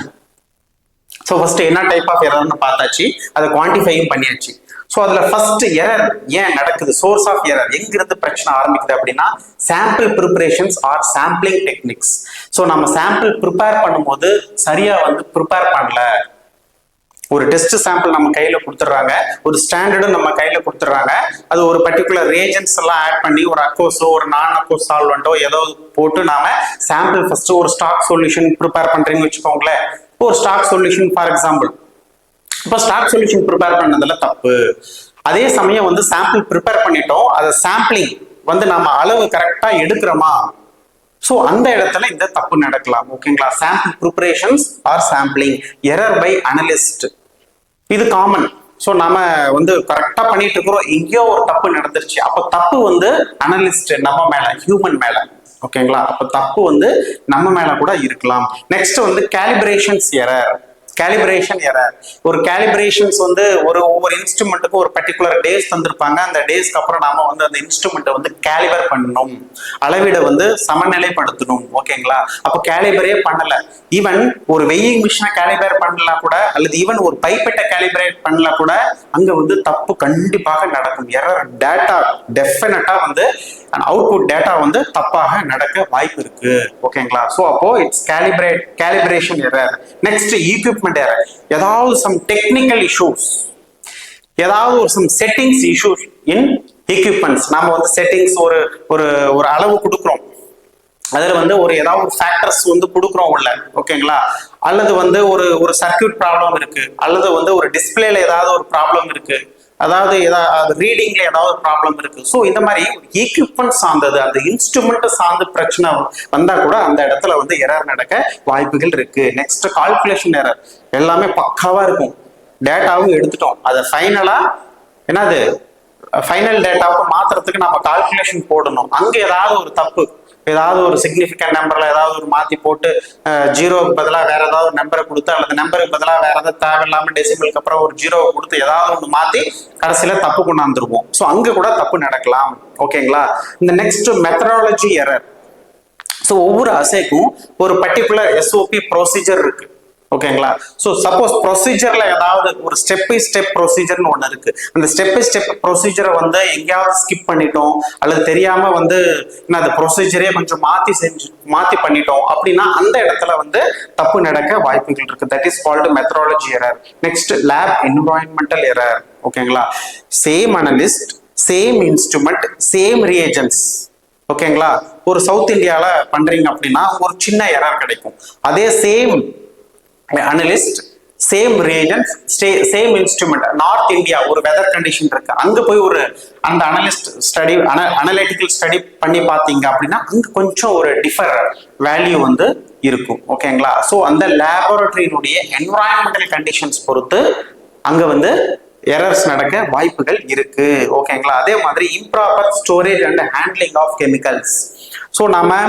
ஸோ ஃபர்ஸ்ட் என்ன டைப் ஆஃப் எரர்னு பார்த்தாச்சு, அதை குவான்டிஃபையும் பண்ணியாச்சு. ஸோ அதுல ஃபர்ஸ்ட் எரர் ஏன் நடக்குது, சோர்ஸ் ஆஃப் எரர் எங்கிருந்து பிரச்சனை ஆரம்பிக்குது அப்படின்னா sample preparations or sampling techniques. So நம்ம சாம்பிள் ப்ரிப்பேர் பண்ணும்போது சரியா வந்து ப்ரிப்பேர் பண்ணல. ஒரு டெஸ்ட் சாம்பிள் நம்ம கையில கொடுத்துட்றாங்க, ஒரு ஸ்டாண்டர்டும் நம்ம கையில கொடுத்துட்றாங்க. அது ஒரு பர்டிகுலர் ரேஜன்ஸ் எல்லாம் ஆட் பண்ணி ஒரு அக்கோஸோ ஒரு நான் அக்கோஸ் சால்வெண்டோ ஏதோ போட்டு நாம சாம்பிள் ஃபர்ஸ்ட் ஒரு ஸ்டாக் சொல்யூஷன் ப்ரிப்பேர் பண்றீங்கன்னு வச்சுக்கோங்களேன். ஒரு ஸ்டாக் சொல்யூஷன் ஃபார் எக்ஸாம்பிள், இப்போ ஸ்டாக் சொல்யூஷன் ப்ரிப்பேர் பண்ணதுல தப்பு, அதே சமயம் வந்து சாம்பிள் ப்ரிப்பேர் பண்ணிட்டோம், அதை சாம்பிளிங் வந்து நம்ம அளவு கரெக்டா எடுக்கிறோமா, ஸோ அந்த இடத்துல இந்த தப்பு நடக்கலாம். ஓகேங்களா? Sample preparations or sampling error by analyst, இது காமன். ஸோ நாம வந்து கரெக்டா பண்ணிட்டு இருக்கிறோம், எங்கேயோ ஒரு தப்பு நடந்துருச்சு, அப்போ தப்பு வந்து அனலிஸ்ட் நம்ம மேல, ஹியூமன் மேல. ஓகேங்களா? அப்போ தப்பு வந்து நம்ம மேல கூட இருக்கலாம். நெக்ஸ்ட் வந்து கேலிபிரேஷன்ஸ் எரர். கேலிபிரேஷன் எரர், ஒரு கேலிபிரேஷன்ஸ் வந்து ஒவ்வொரு இன்ஸ்ட்ருமெண்ட்டுக்கு ஒரு பர்டிகுலர் டேஸ் தந்திருப்பாங்க, அந்த டேஸ்க்கு அப்புறம் நாம வந்து அந்த இன்ஸ்ட்ருமெண்ட்டை வந்து கேலிபர் பண்ணணும், அளவீட வந்து சமநிலைப்படுத்தணும். ஓகேங்களா? அப்போ கேலிபரே பண்ணல, ஈவன் ஒரு வெயிங் மிஷினை கேலிபர் பண்ணலாம் கூட, அல்லது ஈவன் ஒரு பைப்பெட்டை கேலிபரேட் பண்ணலாம் கூட, அங்க வந்து தப்பு கண்டிப்பாக நடக்கும். எரர் டேட்டா டெஃபினட்டா வந்து அவுட்புட் டேட்டா வந்து தப்பாக நடக்க வாய்ப்பு இருக்கு. ஓகேங்களா? ஸோ அப்போ it's calibration error. Next equipment error, ஏதாவது சம் டெக்னிக்கல் இஷ்யூஸ், ஏதாவது ஒரு some settings issues in equipments. நாம வந்து செட்டிங்ஸ் ஒரு ஒரு ஒரு அளவு கொடுக்குறோம், அதுல வந்து ஒரு ஏதாவது ஒரு ஃபேக்டர்ஸ் வந்து கொடுக்குறோம் உள்ள. ஓகேங்களா? அல்லது வந்து ஒரு சர்க்யூட் ப்ராப்ளம் இருக்கு, அல்லது வந்து ஒரு டிஸ்பிளேல ஏதாவது ஒரு ப்ராப்ளம் இருக்கு, அதாவது ஏதாவது ரீடிங்ல ஏதாவது ப்ராப்ளம் இருக்கு. ஸோ இந்த மாதிரி எக்யூப்மெண்ட் சார்ந்தது, அந்த இன்ஸ்ட்ருமெண்ட் சார்ந்த பிரச்சனை வந்தா கூட அந்த இடத்துல வந்து எரர் நடக்க வாய்ப்புகள் இருக்கு. நெக்ஸ்ட் கால்குலேஷன் எரர், எல்லாமே பக்காவா இருக்கும், டேட்டாவும் எடுத்துட்டோம், அதை ஃபைனலா என்னது ஃபைனல் டேட்டாவுக்கு மாத்துறதுக்கு நம்ம கால்குலேஷன் போடணும், அங்க ஏதாவது ஒரு தப்பு, ஏதாவது ஒரு சிக்னிஃபிகண்ட் நம்பர்ல ஏதாவது ஒரு மாத்தி போட்டு ஜீரோவுக்கு பதிலாக வேற ஏதாவது நம்பரை கொடுத்து, அல்லது நம்பருக்கு பதிலாக வேற ஏதாவது தேவையில்லாம டெசிமலுக்கு அப்புறம் ஒரு ஜீரோவை கொடுத்து ஏதாவது ஒன்று மாத்தி கடைசியில தப்பு கொண்டாந்துருவோம். ஸோ அங்க கூட தப்பு நடக்கலாம். ஓகேங்களா? இந்த நெக்ஸ்ட் மெத்தடாலஜி எரர். ஸோ ஒவ்வொரு அசைக்கும் ஒரு பர்டிகுலர் எஸ்ஓபி ப்ரொசீஜர் இருக்கு. ஓகேங்களா? ஸோ சப்போஸ் ப்ரொசீஜர்ல ஏதாவது ஒரு ஸ்டெப் பை ஸ்டெப் ப்ரொசீஜர்னு ஒன்று இருக்கு, அந்த ஸ்டெப் பை ஸ்டெப் ப்ரொசீஜரை வந்து எங்கேயாவது ஸ்கிப் பண்ணிட்டோம், அல்லது தெரியாம வந்து அந்த ப்ரொசீஜரே கொஞ்சம் மாத்தி பண்ணிட்டோம் அப்படின்னா அந்த இடத்துல வந்து தப்பு நடக்க வாய்ப்புகள் இருக்கு. That is called methodology error. Next lab environmental error. ஓகேங்களா? Same analyst, same instrument, same reagents. ஓகேங்களா? ஒரு சவுத் இந்தியால பண்றீங்க அப்படின்னா ஒரு சின்ன எரர் கிடைக்கும், அதே same analyst, same region, same instrument, north India ஒரு வெதர் கண்டிஷன் இருக்கு, அங்க போய் ஒரு அந்த அனலிஸ்ட் ஸ்டடி அனலிட்டிக்கல் ஸ்டடி பண்ணி பார்த்தீங்க அப்படின்னா அங்க கொஞ்சம் ஒரு டிஃபர் வேல்யூ வந்து இருக்கும். ஓகேங்களா? ஸோ அந்த லேபரட்டரியினுடைய என்வரான்மெண்டல் கண்டிஷன்ஸ் பொறுத்து அங்க வந்து எரர்ஸ் நடக்க வாய்ப்புகள் இருக்கு. ஓகேங்களா? அதே மாதிரி improper storage and handling of chemicals. So நாம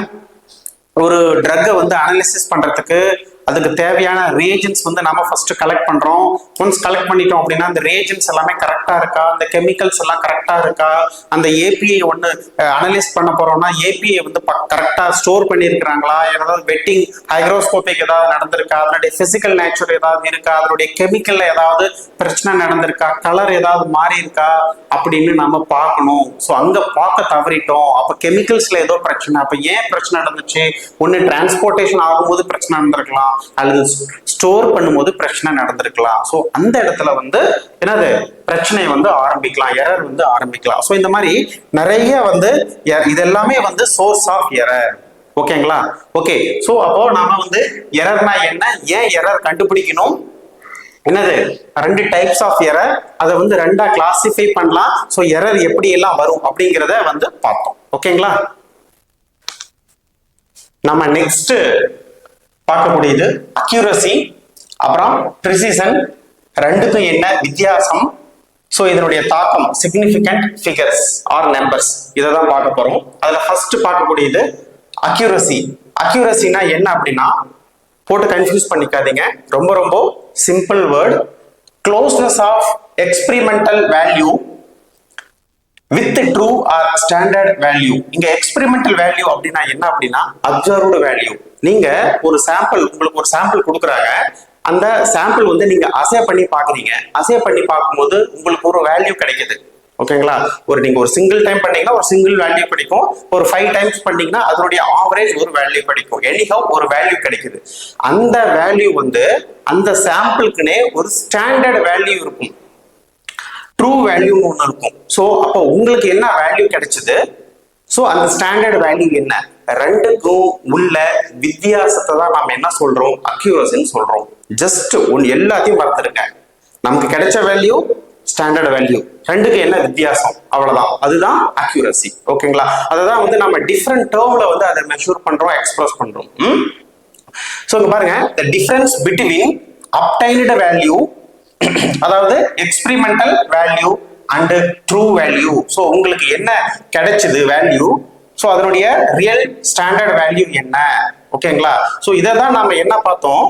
ஒரு ட்ரக்கை வந்து அனலிசிஸ் பண்றதுக்கு அதுக்கு தேவையான ரேஜன்ஸ் வந்து நம்ம ஃபர்ஸ்ட் கலெக்ட் பண்றோம். ஒன்ஸ் கலெக்ட் பண்ணிட்டோம் அப்படின்னா அந்த ரேஜன்ஸ் எல்லாமே கரெக்டா இருக்கா, அந்த கெமிக்கல்ஸ் எல்லாம் கரெக்டா இருக்கா, அந்த ஏபிஐ ஒன்று அனலைஸ் பண்ண போறோம்னா ஏபிஐ வந்து கரெக்டா ஸ்டோர் பண்ணியிருக்கிறாங்களா, ஏதாவது வெட்டிங் ஹைக்ரோஸ்கோபிக் ஏதாவது நடந்திருக்கா, அதனுடைய பிசிக்கல் நேச்சர் ஏதாவது இருக்கா, அதனுடைய கெமிக்கல்ல ஏதாவது பிரச்சனை நடந்திருக்கா, கலர் ஏதாவது மாறி இருக்கா அப்படின்னு நம்ம பார்க்கணும். ஸோ அங்க பார்க்க தவறிட்டோம், அப்போ கெமிக்கல்ஸ்ல ஏதோ பிரச்சனை. அப்போ ஏன் பிரச்சனை நடந்துச்சு? ஒன்று டிரான்ஸ்போர்ட்டேஷன் ஆகும்போது பிரச்சனை நடந்திருக்கலாம், அல்லது ஸ்டோர் பண்ணும்போது பிரச்சனை நடந்திருக்கலாம். ஸோ அந்த இடத்துல வந்து என்னது பிரச்சனை வந்து ஆரம்பிக்கலாம், எரர் வந்து ஆரம்பிக்கலாம். ஸோ இந்த மாதிரி நிறைய வந்து இதெல்லாமே வந்து சோர்ஸ் ஆஃப் எரர். ஓகேங்களா? ஓகே. ஸோ அப்போ நாம வந்து எரர்னா என்ன, ஏன் எரர் கண்டுபிடிக்கணும், என்னது ரெண்டு டைப்ஸ் ஆஃப் எரர், அதை வந்து ரெண்டா கிளாசிஃபை பண்ணலாம். ஸோ எரர் எப்படி எல்லாம் வரும் அப்படிங்கிறத வந்து பார்த்தோம். ஓகேங்களா? நம்ம நெக்ஸ்ட் பார்க்கக்கூடியது அக்யூரசி அப்புறம் ப்ரிசிஷன், ரெண்டுக்கும் என்ன வித்தியாசம், ஸோ இதனுடைய தாக்கம், சிக்னிஃபிகண்ட் ஃபிகர்ஸ் ஆர் நம்பர்ஸ், இதை தான் பார்க்க போறோம். அதுல ஃபர்ஸ்ட் பார்க்கக்கூடியது அக்யூரசி. அக்யூரசினா என்ன அப்படின்னா போட்டு கன்ஃபியூஸ் பண்ணிக்காதீங்க, ரொம்ப ரொம்ப simple word. Closeness of experimental value with true or standard value. இங்க எக்ஸ்பெரிமெண்டல் வேல்யூ அப்படின்னா என்ன அப்படின்னா அப்சர்வ்டு வேல்யூ. நீங்க ஒரு சாம்பிள், உங்களுக்கு ஒரு சாம்பிள் கொடுக்குறாங்க, அந்த சாம்பிள் வந்து நீங்க அசே பண்ணி பாக்குறீங்க, அசே பண்ணி பார்க்கும்போது உங்களுக்கு ஒரு வேல்யூ கிடைக்குது. ஓகேங்களா? நீங்க ஒரு சிங்கிள் டைம் பண்ணீங்கன்னா ஒரு சிங்கிள் வேல்யூ கிடைக்கும், ஒரு 5 டைம்ஸ் பண்ணீங்கன்னா அதனுடைய ஆவரேஜ் ஒரு வேல்யூ கிடைக்கும், எனிஹவ் ஒரு வேல்யூ கிடைக்குது. அந்த வேல்யூ வந்து அந்த சாம்பிளுக்குனே ஒரு ஸ்டாண்டர்ட் வேல்யூ இருக்கும், ட்ரூ வேல்யூன்னு ஒன்று இருக்கும். ஸோ அப்போ உங்களுக்கு என்ன வேல்யூ கிடைச்சது, ஸோ அந்த ஸ்டாண்டர்ட் வேல்யூ என்ன, ரெண்டுக்கும் உள்ள வித்தியாசத்தை தான் நாம என்ன சொல்றோம், அக்யூரசின்னு சொல்றோம். ஜஸ்ட் ஒன்று எல்லாத்தையும் மறந்துடுங்க, நமக்கு கிடைச்ச வேல்யூ ஸ்டாண்டர்ட் வேல்யூ ரெண்டுக்கு என்ன வித்தியாசம் அவ்வளவுதான் அதுதான் அக்யூரசி ஓகேங்களா அததான் வந்து நம்ம டிஃபரெண்ட் டேர்ம்ல வந்து அதை மெஷூர் பண்றோம் எக்ஸ்பிரஸ் பண்றோம் சோ இங்க பாருங்க the difference between obtained value அதாவது experimental value and true value so உங்களுக்கு என்ன கிடைச்சது வேல்யூ சோ அதனுடைய ரியல் ஸ்டாண்டர்ட் வேல்யூ என்ன ஓகேங்களா சோ இதை தான் நாம என்ன பார்த்தோம்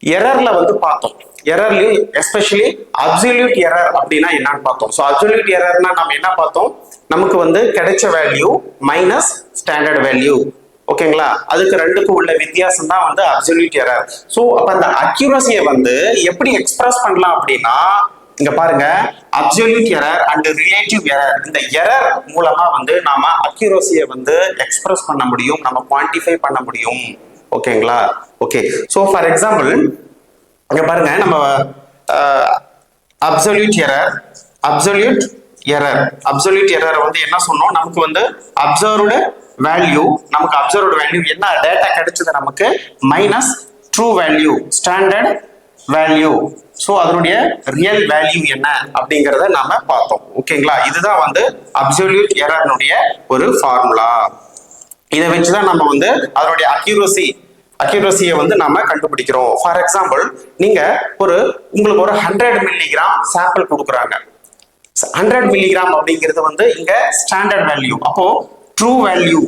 எரர்ல வந்து பார்த்தோம் எரர்லயும் எஸ்பெஷலி அப்சல்யூட் எரர் அப்படின்னா என்னன்னு பார்த்தோம் சோ அப்சல்யூட் எரர்னா நம்ம என்ன பார்த்தோம் நமக்கு வந்து கிடைச்ச வேல்யூ மைனஸ் ஸ்டாண்டர்ட் வேல்யூ ஓகேங்களா அதுக்கு ரெண்டுக்கும் உள்ள வித்தியாசம் தான் வந்து அப்சல்யூட் எரர் சோ அப்ப அந்த அக்யூரசியை வந்து எப்படி எக்ஸ்பிரஸ் பண்ணலாம் அப்படின்னா இங்க பாருங்க absolute error and relative error இந்த எரர் மூலமா வந்து நாம அக்யூரசியை வந்து எக்ஸ்பிரஸ் பண்ண முடியும் நம்ம குவான்டிஃபை பண்ண முடியும் ஓகேங்களா ஓகே சோ ஃபார் எக்ஸாம்பிள் இங்க பாருங்க நம்ம அப்சல்யூட் எரர் வந்து என்ன சொன்னோம் நமக்கு வந்து அப்சர்வ்டு வேல்யூ என்ன டேட்டா கிடைச்சது நமக்கு minus true value standard value so அதனுடைய ரியல் வேல்யூ என்ன அப்படிங்கறத நாம பார்த்தோம் ஓகேங்களா இதுதான் வந்து அப்சல்யூட் எரர்னுடைய ஒரு ஃபார்முலா இதை வச்சுதான் நம்ம வந்து அதனுடைய அக்யூரசியை வந்து நாம கண்டுபிடிக்கிறோம் ஃபார் எக்ஸாம்பிள் நீங்க உங்களுக்கு ஒரு 100 மில்லிகிராம் சாம்பிள் கொடுக்குறாங்க 100 மில்லிகிராம் அப்படிங்கிறது வந்து இங்க ஸ்டாண்டர்ட் வேல்யூ அப்போ ட்ரூ வேல்யூ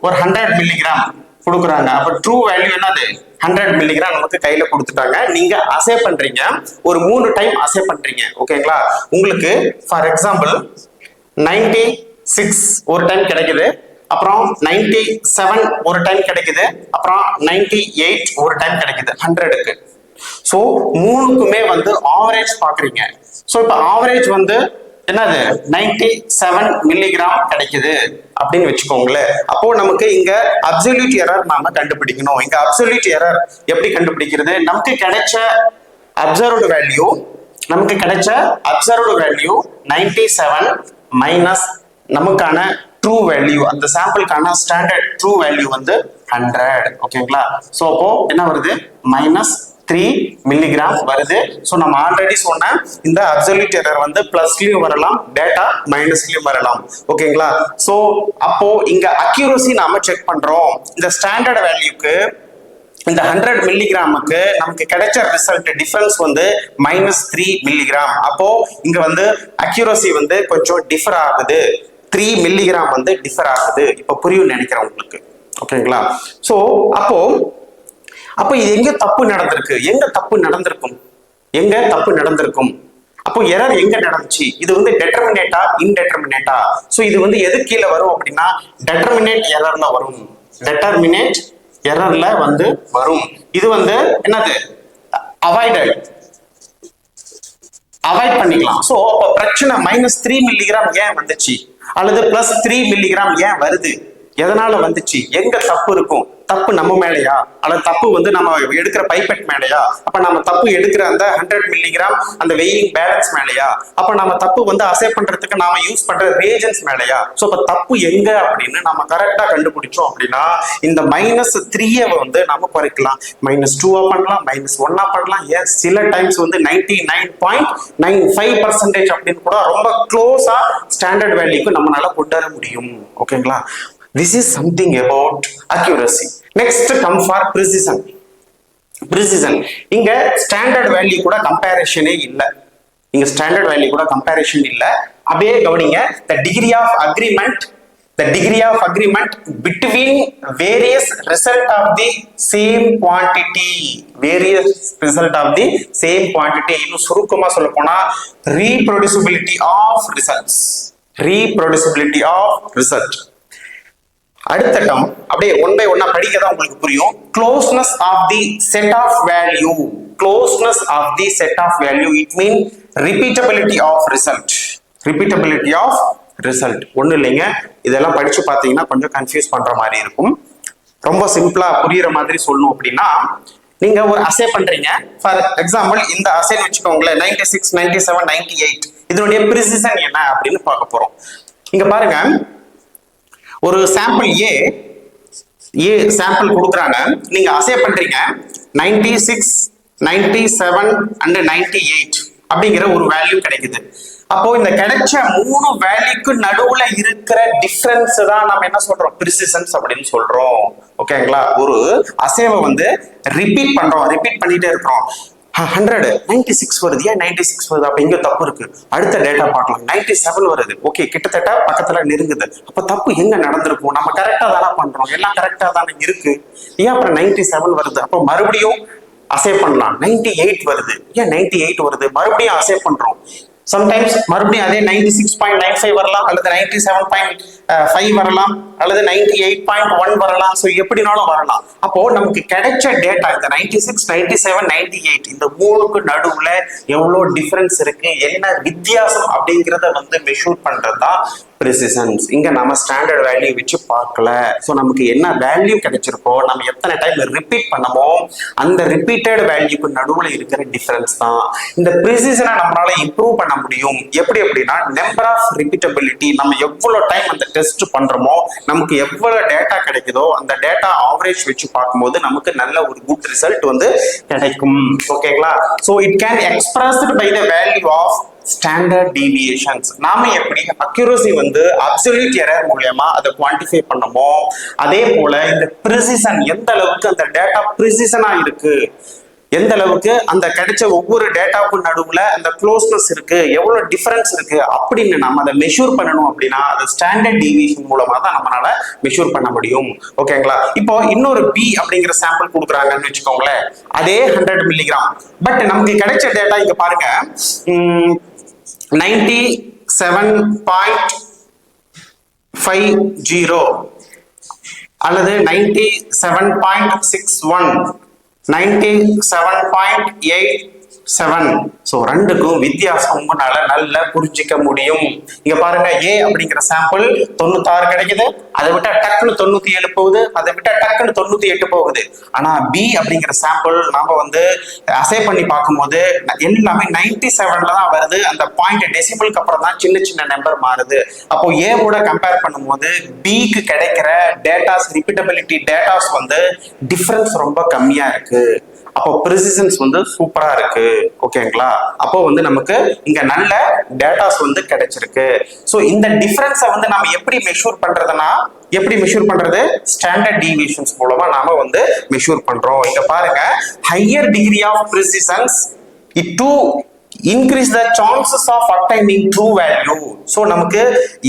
ஒரு 100 மில்லிகிராம் கொடுக்குறாங்க அப்ப ட்ரூ வேல்யூ என்னது 100 மில்லிகிராம் நமக்கு கையில கொடுத்துட்டாங்க நீங்க அசே பண்றீங்க ஒரு 3 டைம் அசே பண்றீங்க ஓகேங்களா உங்களுக்கு ஃபார் எக்ஸாம்பிள் 96 ஒரு டைம் கிடைக்குது அப்புறம் 97 ஒரு டைம் கிடைக்குது அப்புறம் 98 ஒரு டைம் கிடைக்குது 100க்கு சோ மூணுக்குமே வந்து ஆவரேஜ் பாக்குறீங்க சோ இப்ப ஆவரேஜ் வந்து என்னது 97 மில்லிகிராம் கிடைக்குது அப்படின்னு வச்சுக்கோங்களேன் அப்போ நமக்கு இங்க அப்சல்யூட் எரர் நாம கண்டுபிடிக்கணும் இங்க அப்சல்யூட் எரர் எப்படி கண்டுபிடிக்கிறது நமக்கு கிடைச்ச அப்சர்வ்டு வேல்யூ 97 மைனஸ் நமக்கான ட்ரூ வேல்யூ அந்த சாம்பிளுக்கான ஸ்டாண்டர்ட் ட்ரூ வேல்யூ வந்து 100 ஓகேங்களா சோ அப்போ என்ன வருது மைனஸ் 3 மில்லிகிராம் வருது சோ நம்ம ஆல்ரெடி சொன்ன இந்த அப்சல்யூட் எரர் வந்து பிளஸ்லயும் வரலாம் டேட்டா மைனஸ்லயும் வரலாம் ஓகேங்களா சோ அப்போ இங்க அக்யூரசி நாம செக் பண்றோம் இந்த ஸ்டாண்டர்ட் வேல்யூக்கு இந்த 100 மில்லிகிராமுக்கு நமக்கு கிடைச்ச ரிசல்ட் டிஃபரன்ஸ் வந்து -3 மில்லிகிராம் அப்போ இங்க வந்து அக்யூரசி வந்து கொஞ்சம் டிஃபர் ஆகுது 3 மில்லிகிராம் வந்து டிஃபர் ஆகுது இப்ப புரியும் நினைக்கிறேன் உங்களுக்கு ஓகேங்களா சோ அப்போ இது எங்க தப்பு நடந்திருக்கும் அப்போ எரர் எங்க நடந்துச்சு இது வந்து டெட்டர்மினேட்டா இன்டெட்டர்மினேட்டா சோ இது வந்து எது கீழே வரும் அப்படின்னா டெட்டர்மினேட் எரர்ல வந்து வரும் இது வந்து என்னது அவாய்ட் பண்ணிக்கலாம் சோ அப்ப பிரச்சனை -3 மில்லிகிராம் ஏன் வந்துச்சு அல்லது +3 மில்லிகிராம் ஏன் வருது எதனால வந்துச்சு எங்க தப்பு இருக்கும் தப்பு நம்ம மேலையா அல்லது தப்பு வந்து நம்ம எடுக்கிற பைப்பெட் மேலையா அப்ப நம்ம தப்பு எடுக்கிற அந்த 100 மில்லிகிராம் அந்த வெயிங் பேலன்ஸ் மேலையா அப்ப நம்ம தப்பு வந்து அசே பண்றதுக்கு நாம யூஸ் பண்ற ரியேஜன்ஸ் மேலையா சோ அப்ப தப்பு எங்க அப்படின்னு நம்ம கரெக்டா கண்டுபிடிச்சோம் அப்படின்னா இந்த -3 வந்து நம்ம குறைக்கலாம் -2 பண்ணலாம் -1 பண்ணலாம் ஏன் சில டைம்ஸ் வந்து 99.95% அப்படின்னு கூட ரொம்ப க்ளோஸா ஸ்டாண்டர்ட் வேல்யூக்கு நம்மளால கொண்டு வர முடியும் ஓகேங்களா This is something about accuracy. Next come for precision. இங்க ஸ்டாண்டர்ட் வேல்யூ கூட கம்பேரிஷனே இல்ல அப்படியே கவனிங்க the degree of agreement between various result of the same quantity இன்னும் சுருக்கமா சொல்ல போனா reproducibility of result அடுத்த டேர்ம் அப்படியே ஒன் பை ஒன்னா படிக்க தான் உங்களுக்கு புரியும் closeness of the set of value it mean repeatability of result ஒண்ணு இல்லைங்க இதெல்லாம் படிச்சு பார்த்தீங்கன்னா கொஞ்சம் கன்ஃபியூஸ் பண்ற மாதிரி இருக்கும் ரொம்ப சிம்பிளா புரியுற மாதிரி சொல்லணும் அப்படின்னா நீங்க ஒரு அசே பண்றீங்க ஃபார் எக்ஸாம்பிள் இந்த அசேன்னு வச்சுக்கோங்களேன் 96 97 98 இதனுடைய பிரிசிஷன் என்ன அப்படின்னு பார்க்க போறோம் இங்க பாருங்க ஒரு சாம்பிள் ஏ சாம்பிள் கொடுக்குறாங்க நீங்க அசே பண்றீங்க 96 97 and 98 அப்படிங்கிற ஒரு வேல்யூ கிடைக்குது. அப்போ இந்த கிடைச்ச மூணு வேல்யூக்கு நடுவுல இருக்கிற டிஃபரன்ஸ் தான் நம்ம என்ன சொல்றோம், பிரிசிஷன்ஸ் அப்படின்னு சொல்றோம். ஓகேங்களா? ஒரு அசைவை வந்து ரிப்பீட் பண்ணிட்டே இருக்கிறோம். 100 96 வருது, ஏன் 96 வருது, அப்ப இங்க தப்பு இருக்கு. அடுத்த டேட்டா பார்க்கலாம், 97 வருது. ஓகே, கிட்டத்தட்ட பக்கத்துல நெருங்குது. அப்ப தப்பு எங்க நடந்திருக்கும்? நம்ம கரெக்டா தானே பண்றோம், எல்லாம் கரெக்டா தானே இருக்கு, ஏன் அப்புறம் 97 வருது? அப்போ மறுபடியும் அசைவ் பண்ணலாம். 98 வருது, ஏன் 98 வருது? மறுபடியும் அசைவ் பண்றோம். சம்டைம்ஸ் மறுபடியும் அதே 96.95 வரலாம், அல்லது 97.5 வரலாம், அல்லது 98.1 வரலாம். ஸோ எப்படினாலும் வரலாம். அப்போ நமக்கு கிடைச்ச டேட்டா இந்த 96, 97, 98 இந்த மூணுக்கு நடுவுல எவ்வளவு டிஃபரன்ஸ் இருக்கு, என்ன வித்தியாசம் அப்படிங்கிறத வந்து மெஷூர் பண்றதுதான் ப்ரிசிஷன்ஸ். இங்க நம்ம ஸ்டாண்டர்ட் வேல்யூ வச்சு பார்க்கல. ஸோ நமக்கு என்ன வேல்யூ கிடைச்சிருக்கோ, நம்ம எத்தனை டைம் ரிப்பீட் பண்ணமோ அந்த ரிப்பீட்டட் வேல்யூக்கு நடுவுல இருக்கிற டிஃபரன்ஸ் தான். இந்த ப்ரிசிஷனை நம்மளால இம்ப்ரூவ் பண்ண முடியும். எப்படி அப்படின்னா, நம்பர் ஆஃப் ரிப்பீட்டபிலிட்டி, நம்ம எவ்வளவு டைம் அந்த டெஸ்ட் பண்றோமோ நமக்கு எவ்வளவு டேட்டா கிடைக்குதோ அந்த டேட்டா ஆவரேஜ் வச்சு பார்க்கும்போது நமக்கு நல்ல ஒரு குட் ரிசல்ட் வந்து கிடைக்கும். ஓகேங்களா? So it can expressed by the value of standard deviations. நாம எப்படி அக்யூரசி வந்து அப்சல்யூட் எரர் மூலமா அதை குவான்டிஃபை பண்ணமோ, அதே போல இந்த பிரிசிஷன் எந்த அளவுக்கு அந்த டேட்டா பிரிசிஷனா இருக்கு, எந்த அளவுக்கு அந்த கிடைச்ச ஒவ்வொரு டேட்டாவுக்கும் நடுவுல அந்த க்ளோஸ்னஸ் இருக்கு, எவ்வளவு டிஃபரன்ஸ் இருக்கு அப்படின்னு நம்ம அதை மெஷூர் பண்ணணும். அப்படின்னா அது ஸ்டாண்டர்ட் டீவியேஷன் மூலமா தான் நம்மளால மெஷூர் பண்ண முடியும். ஓகேங்களா? இப்போ இன்னொரு பி அப்படிங்கிற சாம்பிள் கொடுக்குறாங்கன்னு வச்சுக்கோங்களேன், அதே 100 மில்லிகிராம். பட் நமக்கு கிடைச்ச டேட்டா இங்க பாருங்க, 97.50 அல்லது 97.61, 97.87. ஸோ ரெண்டுக்கும் வித்தியாசம் உங்களால நல்லா புரிஞ்சிக்க முடியும். இங்க பாருங்க, ஏ அப்படிங்கிற சாம்பிள் 96 கிடைக்குது, அதை விட்டா டக்குன்னு 97 போகுது, அதை விட்டா டக்குன்னு 98 போகுது. ஆனா பி அப்படிங்கிற சாம்பிள் நாம வந்து அசை பண்ணி பார்க்கும்போது எல்லாமே 97ல தான் வருது. அந்த பாயிண்ட் டெசிபிளுக்கு அப்புறம் தான் சின்ன சின்ன நம்பர் மாறுது. அப்போ ஏ கூட கம்பேர் பண்ணும்போது பிக்கு கிடைக்கிற டேட்டாஸ், ரிப்பீட்டபிலிட்டி டேட்டாஸ் வந்து டிஃபரன்ஸ் ரொம்ப கம்மியா இருக்கு. அப்போ ப்ரிசிஷன்ஸ் வந்து சூப்பரா இருக்கு. ஓகேங்களா? அப்போ வந்து நமக்கு இங்க நல்ல டேட்டாஸ் வந்து கிடைச்சிருக்கு. ஸோ இந்த டிஃபரன்ஸை வந்து நம்ம எப்படி மெஷூர் பண்றதுன்னா, எப்படி மெஷூர் பண்றது? ஸ்டாண்டர்ட் டீவியேஷன்ஸ் மூலமா நாம வந்து மெஷூர் பண்றோம். இங்க பாருங்க, higher degree of precisions it to increase the chances of obtaining true value. So நமக்கு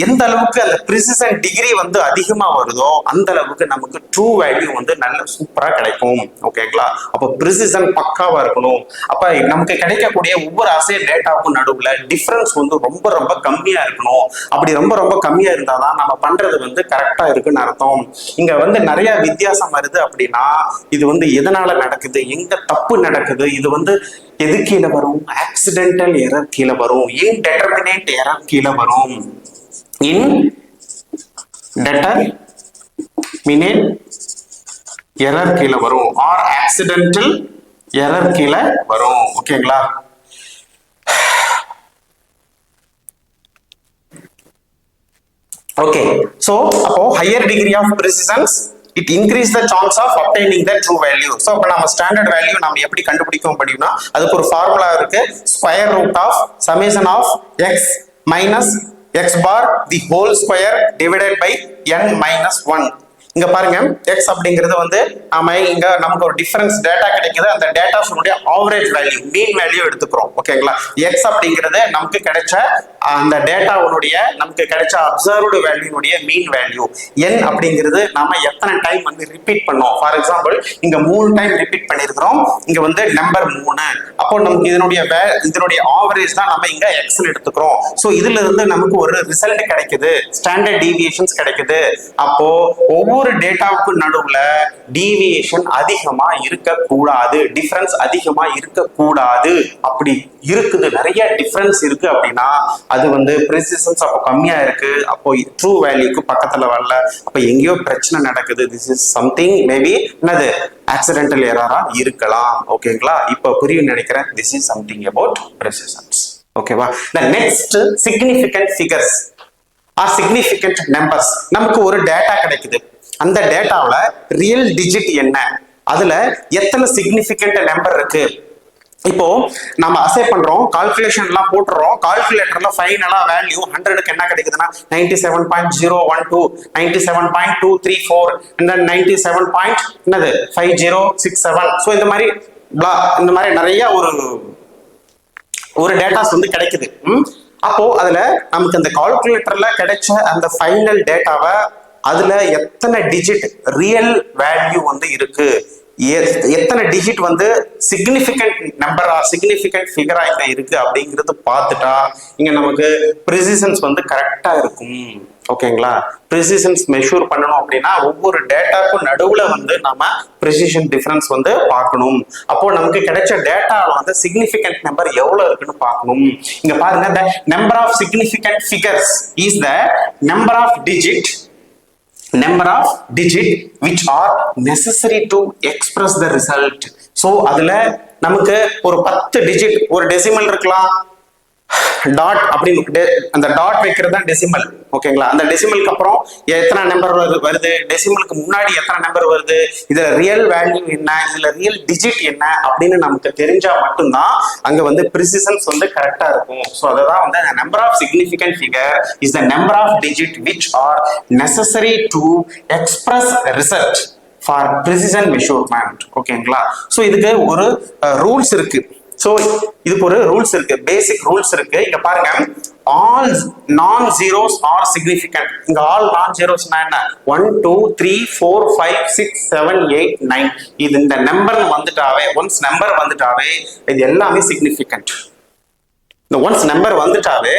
எந்த அளவுக்கு அந்த ப்ரிசிஷன் டிகிரி வந்து அதிகமா வருதோ அந்த அளவுக்கு நமக்கு ட்ரூ வேல்யூ வந்து நல்ல சூப்பரா கிடைக்கும். ஓகேங்களா? அப்போ ப்ரிசிஷன் பக்காவா இருக்கணும். அப்ப நமக்கு கிடைக்கக்கூடிய ஒவ்வொரு அசை டேட்டாவுக்கும் நடுவுல டிஃபரன்ஸ் வந்து ரொம்ப ரொம்ப கம்மியா இருக்கணும். அப்படி ரொம்ப ரொம்ப கம்மியா இருந்தாதான் நம்ம பண்றது வந்து கரெக்டா இருக்குன்னு அர்த்தம். இங்க வந்து நிறைய வித்தியாசம் வருது அப்படின்னா இது வந்து எதனால நடக்குது, எங்க தப்பு நடக்குது, இது வந்து எது கீழே வரும்? ஆக்சிடென்டல் எரர் கீழே வரும், இன்டெட்டர்மினேட் எரர் கீழே வரும், இன்டெட்டர்மினேட் எரர் கீழே வரும், ஆர் ஆக்சிடென்டல் எரர் கீழே வரும். ஓகேங்களா? ஓகே, சோ அப்போ higher degree of precisions it increase the chance of obtaining the true value. So அப்ப நம்ம ஸ்டாண்டர்ட் வேல்யூ நம்ம எப்படி கண்டுபிடிக்கும் அப்படின்னா, அதுக்கு ஒரு ஃபார்முலா இருக்கு, square root of summation of x minus x bar the whole square divided by n minus 1. இங்க பாருங்க, x அப்படிங்கிறது வந்து நாம இங்க நமக்கு ஒரு டிஃபரன்ஸ் டேட்டா கிடைக்குது, அந்த டேட்டாஸுடைய ஆவரேஜ் வேல்யூ, மீன் வேல்யூ எடுத்துக்கிறோம். ஓகேங்களா? x அப்படிங்கிறது நமக்கு கிடைச்ச அந்த டேட்டாவுடைய நமக்கு கிடைச்ச அப்சர்வ்டு வேல்யூனுடைய மீன் வேல்யூ. n அப்படிங்கிறது நாம எத்தனை டைம் வந்து ரிப்பீட் பண்ணோம். ஃபார் எக்ஸாம்பிள் இங்க 3 டைம் ரிப்பீட் பண்ணிருக்கிறோம், இங்க வந்து நம்பர் 3. அப்போ நமக்கு இதனுடைய ஆவரேஜ் தான் நம்ம இங்க x எடுத்துக்கிறோம். சோ இதுல இருந்து நமக்கு ஒரு ரிசல்ட் கிடைக்குது, ஸ்டாண்டர்ட் டீவியேஷன்ஸ் கிடைக்குது. அப்போ ஒவ்வொரு டேட்டாவுக்கு நடுவுல டீவியேஷன் அதிகமா இருக்க கூடாது, டிஃபரன்ஸ் அதிகமா இருக்க கூடாது. அப்படி இருக்குது, நிறைய டிஃபரன்ஸ் இருக்கு அப்படின்னா அது வந்து ப்ரிசிஷன்ஸ் அப்போ கம்மியா இருக்கு, அப்போ ட்ரூ வேல்யூக்கு பக்கத்துல வரல, அப்ப எங்கேயோ பிரச்சனை நடக்குது. திஸ் இஸ் சம்திங் மேபி என்னது ஆக்சிடென்டல் எரரா இருக்கலாம். ஓகேங்களா? இப்போ புரியும் நினைக்கிறேன். This is something about precisions. ஓகேவா? the next significant figures or significant numbers. நமக்கு ஒரு டேட்டா கிடைக்குது, அந்த டேட்டாவில் ரியல் டிஜிட் என்ன, அதுல எத்தனை சிக்னிபிகண்ட் நம்பர் இருக்கு, இப்போ நம்ம அசே பண்றோம், கால்குலேஷன் எல்லாம் போட்டுறோம், கால்குலேட்டர்ல ஃபைனலா வேல்யூ 100க்கு என்ன கிடைக்குதுன்னா 97.012, 97.234 and then 97 என்னது 5067. ஸோ இந்த மாதிரி நிறைய ஒரு டேட்டாஸ் வந்து கிடைக்குது. அப்போ அதுல நமக்கு அந்த கால்குலேட்டர்ல கிடைச்ச அந்த ஃபைனல் டேட்டாவை அதுல எத்தனை டிஜிட் ரியல் வேல்யூ வந்து இருக்கு, எத்தனை டிஜிட் வந்து சிக்னிஃபிகண்ட் நம்பரா சிக்னிஃபிகண்ட் ஃபிகரா இங்க இருக்கு அப்படிங்கிறது பார்த்துட்டா இங்க நமக்கு ப்ரிசிஷன்ஸ் வந்து கரெக்டா இருக்கும். ஓகேங்களா? ப்ரிசிஷன்ஸ் மெஷூர் பண்ணணும் அப்படின்னா ஒவ்வொரு டேட்டாக்கும் நடுவுல வந்து நாம ப்ரிசிஷன் டிஃபரன்ஸ் வந்து பார்க்கணும். அப்போ நமக்கு கிடைச்ச டேட்டால வந்து சிக்னிஃபிகண்ட் நம்பர் எவ்வளவு இருக்குன்னு பார்க்கணும். இங்க பாருங்க, the number of significant figures is the number of digit which are necessary to express the result. So அதுல நமக்கு ஒரு 10 டிஜிட், ஒரு டெசிமல் இருக்கலாம், டாட் அப்படின்னு அந்த டாட் வைக்கிறது தான் டெசிமல். ஓகேங்களா? அந்த டெசிமலுக்கு அப்புறம் எத்தனை நம்பர் வருது, டெசிமலுக்கு முன்னாடி எத்தனை நம்பர் வருது, இதுல ரியல் வேல்யூ என்ன, இதுல ரியல் டிஜிட் என்ன அப்படின்னு நமக்கு தெரிஞ்சா மட்டும்தான் அங்க வந்து ப்ரிசிஷன்ஸ் வந்து கரெக்டா இருக்கும். ஸோ அதுதான் வந்து number of significant figure is the number of digit which are necessary to express result for precision measurement. ஓகேங்களா? ஸோ இதுக்கு ஒரு ரூல்ஸ் இருக்கு. சோ இதுக்கு ஒரு ரூல்ஸ் இருக்கு, பேசிக் ரூல்ஸ் இருக்கு. இங்க பாருங்க, ஆல் நான் ஜீரோஸ் ஆர் சிக்னிஃபிகண்ட். இங்க ஆல் நான் ஜீரோஸ்னா என்ன, 1 2 3 4 5 6 7 8 9 இது இந்த நம்பர் வந்துட்டாவே, ஒன்ஸ் நம்பர் வந்துட்டாவே இது எல்லாமே சிக்னிஃபிகண்ட். இந்த ஒன்ஸ் நம்பர் வந்துட்டாவே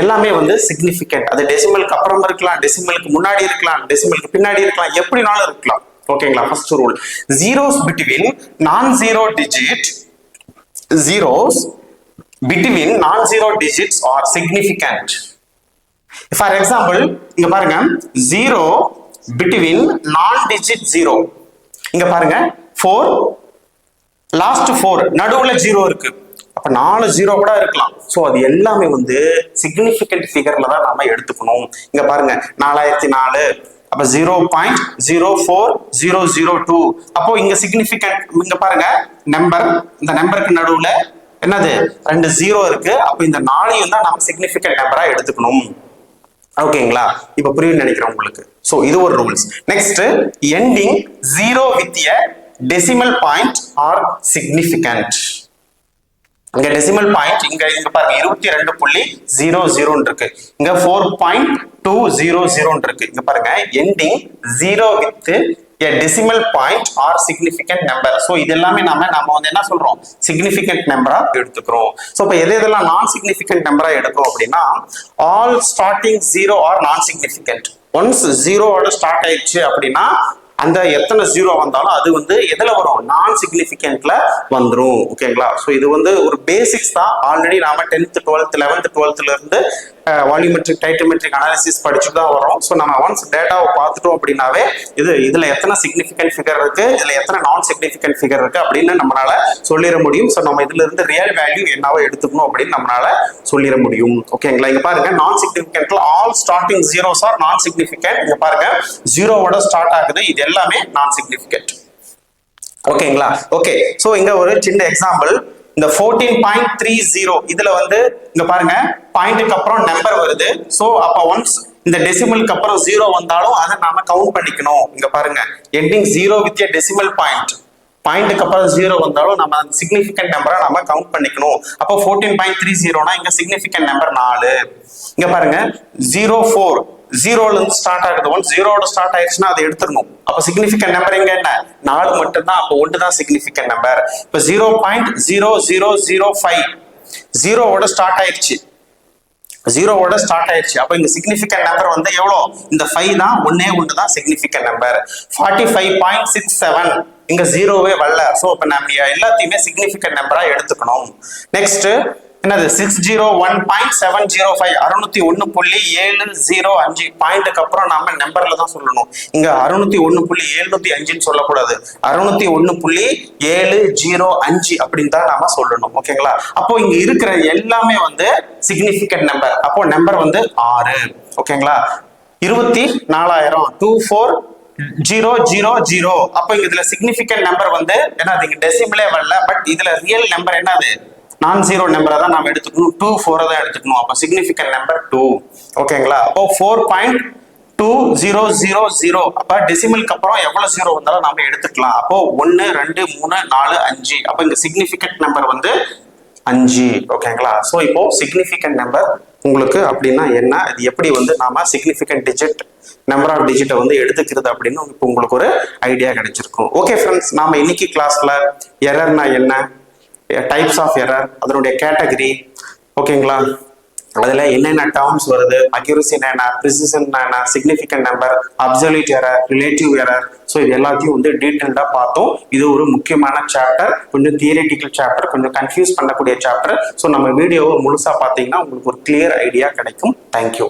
எல்லாமே வந்து சிக்னிஃபிகண்ட். அது டெசிமலுக்கு அப்புறம் இருக்கலாம், டெசிமலுக்கு முன்னாடி இருக்கலாம், டெசிமலுக்கு பின்னாடி இருக்கலாம், எப்படினாலும் இருக்கலாம். ஓகேங்களா? ஃபர்ஸ்ட் ரூல், ஜீரோஸ் பிட்வீன் நான் zero digit, zeros between non-zero digits are significant. For example, இங்க பாருங்க, zero between non-digit zero. இங்க பாருங்க 4, last 4 நடுவுல 0 இருக்கு. அப்ப 4 0 கூட இருக்கலாம். சோ அது எல்லாமே வந்து சிக்னிஃபிகண்ட் ஃபிகர்ல தான் நாம எடுத்துக்கணும். இங்க பாருங்க 4004, அப்ப 0.04002. அப்போ இங்க சிக்னிஃபிகண்ட், இங்க பாருங்க நம்பர், இந்த நம்பருக்கு நடுவுல என்னது 2 0 இருக்கு. அப்ப இந்த 4 தான் நம்ம சிக்னிஃபிகண்ட் நம்பரா எடுத்துக்கணும். ஓகேங்களா? இப்ப புரியும் நினைக்கிறேன் உங்களுக்கு. சோ இது ஒரு rules. Next, ending 0 with a decimal point R significant. இங்க டெசிமல் பாயிண்ட் இங்க பாருங்க 22.00 இருக்கு, இங்க 4.200 இருக்கு. இங்க பாருங்க, ending 0 with a decimal point or significant number. So இது எல்லாமே நாம வந்து என்ன சொல்றோம், சிக்னிஃபிகண்ட் நம்பரா எடுத்துக்கிறோம். சோ இப்ப எதெல்லாம் நான் சிக்னிஃபிகண்ட் நம்பரா எடுக்கிறோம் அப்படின்னா, ஆல் ஸ்டார்டிங் 0 ஆர் நான் சிக்னிஃபிகண்ட். ஒன்ஸ் 0 ஓட ஸ்டார்ட் ஆயிடுச்சு அப்படின்னா அந்த எத்தனை 0 வந்தாலும் அது வந்து எதுல வரும், நான் சிக்னிஃபிகண்ட்ல வந்துரும். ஓகேங்களா? சோ இது வந்து ஒரு பேசிக்ஸ் தான். ஆல்ரெடி நாம 10th 12th 11th 12th இருந்து வால்யூமெட்ரிக் டைட்டோமெட்ரிக் அனாலிசிஸ் படிச்சுட்டு தான் வரோம். ஸோ நம்ம ஒன்ஸ் டேட்டாவை பார்த்துட்டோம் அப்படின்னாவே இதுல எத்தனை சிக்னிஃபிகண்ட் ஃபிகர் இருக்கு, இதுல எத்தனை நான் சிக்னிஃபிகண்ட் ஃபிகர் இருக்கு அப்படின்னு நம்மளால சொல்லிட முடியும். ஸோ நம்ம இதுல இருந்து ரியல் வேல்யூ என்னவோ எடுத்துக்கணும் அப்படின்னு நம்மளால சொல்லிட முடியும். ஓகேங்களா? இங்க பாருங்க, நான் சிக்னிஃபிகண்ட்ல ஆல் ஸ்டார்டிங் ஜீரோஸ் ஆர் நான் சிக்னிஃபிகண்ட். இங்க பாருங்க 0வோட ஸ்டார்ட் ஆகுது, இது எல்லாமே நான் சிக்னிஃபிகண்ட். ஓகேங்களா? ஓகே, ஸோ இங்க ஒரு சின்ன எக்ஸாம்பிள், இந்த 14.30 இதுல வந்து இங்க பாருங்க பாயிண்ட்க்கு அப்புறம் நம்பர் வருது. சோ அப்ப ஒன்ஸ் இந்த டெசிமலுக்கு அப்புறம் 0 வந்தாலும் அதை நாம கவுண்ட் பண்ணிக்கணும். இங்க பாருங்க, ending 0 with a decimal point, பாயிண்ட்க்கு அப்புறம் 0 வந்தாலும் நம்ம சிக்னிஃபிகண்ட் நம்பரா நம்ம கவுண்ட் பண்ணிக்கணும். அப்போ 14.30னா இங்க சிக்னிஃபிகண்ட் நம்பர் 4. இங்க பாருங்க 04 0ல இருந்து ஸ்டார்ட் ஆகுது. ஒன்ஸ் 0வோட ஸ்டார்ட் ஆயிடுச்சுன்னா அதை எடுத்துடணும். அப்ப சிக்னிஃபிகண்ட் நம்பர் எங்க என்ன, 4 மட்டும் தான். அப்போ 1 தான் சிக்னிஃபிகண்ட் நம்பர். இப்ப 0.0005 0வோட ஸ்டார்ட் ஆயிடுச்சு, 0வோட ஸ்டார்ட் ஆயிடுச்சு. அப்ப இங்க சிக்னிஃபிகண்ட் நம்பர் வந்து எவ்வளவு, இந்த 5 தான், 1 தான் சிக்னிஃபிகண்ட் நம்பர். 45.67 இங்க 0வே வரல. சோ இப்ப நம்ம எல்லாத்தையுமே சிக்னிஃபிகண்ட் நம்பரா எடுத்துக்கணும். நெக்ஸ்ட் என்னது 601.705 601.705 பாயிண்ட்க்கு அப்புறம் நாம நம்பர்ல தான் சொல்லணும். இங்க 601.705 சொல்லக்கூடாது, 601.705 அப்படின்னு தான் நாம சொல்லணும். ஓகேங்களா? அப்போ இங்க இருக்கிற எல்லாமே வந்து சிக்னிஃபிகண்ட் நம்பர். அப்போ நம்பர் வந்து 6. ஓகேங்களா? 24,000 24 000. அப்போ இதுல சிக்னிபிகன்ட் நம்பர் வந்து என்ன, அது டெசிமலே வரல, பட் இதுல ரியல் நம்பர் என்னது, நான் ஜீரோ நம்பரை தான் நாம எடுத்துக்கணும், 2 4 தான் எடுத்துக்கணும். அப்போ சிக்னிபிகன்ட் நம்பர் 2. ஓகேங்களா? அப்போ 4.2000. அப்ப டெசிமலுக்கு அப்புறம் எவ்வளவு ஜீரோ வந்தாலும் நாம எடுத்துக்கலாம். அப்போ 1 2 3 4 5. அப்ப இங்க சிக்னிபிகன்ட் நம்பர் வந்து 5. ஓகேங்களா? சோ இப்போ சிக்னிபிகன்ட் நம்பர் உங்களுக்கு அப்படின்னா என்ன, இது எப்படி வந்து நாம சிக்னிபிகன்ட் டிஜிட் நம்பர் ஆஃப் டிஜிட்டை வந்து எடுத்துக்கிறது அப்படின்னு இப்போ உங்களுக்கு ஒரு ஐடியா கிடைச்சிருக்கும். ஓகே ஃப்ரெண்ட்ஸ், நாம இன்னைக்கு கிளாஸ்ல எரர்னா என்ன, டைப்ஸ் ஆஃப் எரர், அதனுடைய கேட்டகரி, ஓகேங்களா, அதுல என்னென்ன டேர்ம்ஸ் வருது, அக்யூரசி என்ன, ப்ரிசிஷன் என்ன, significant number, absolute error, relative error, so இது எல்லாத்தையும் வந்து டீட்டெயில்டா பார்த்தோம். இது ஒரு முக்கியமான சாப்டர், கொஞ்சம் தியரிட்டிக்கல் சாப்டர், கொஞ்சம் கன்ஃபியூஸ் பண்ணக்கூடிய சாப்டர். ஸோ நம்ம வீடியோவை முழுசா பார்த்தீங்கன்னா உங்களுக்கு ஒரு கிளியர் ஐடியா கிடைக்கும். தேங்க்யூ.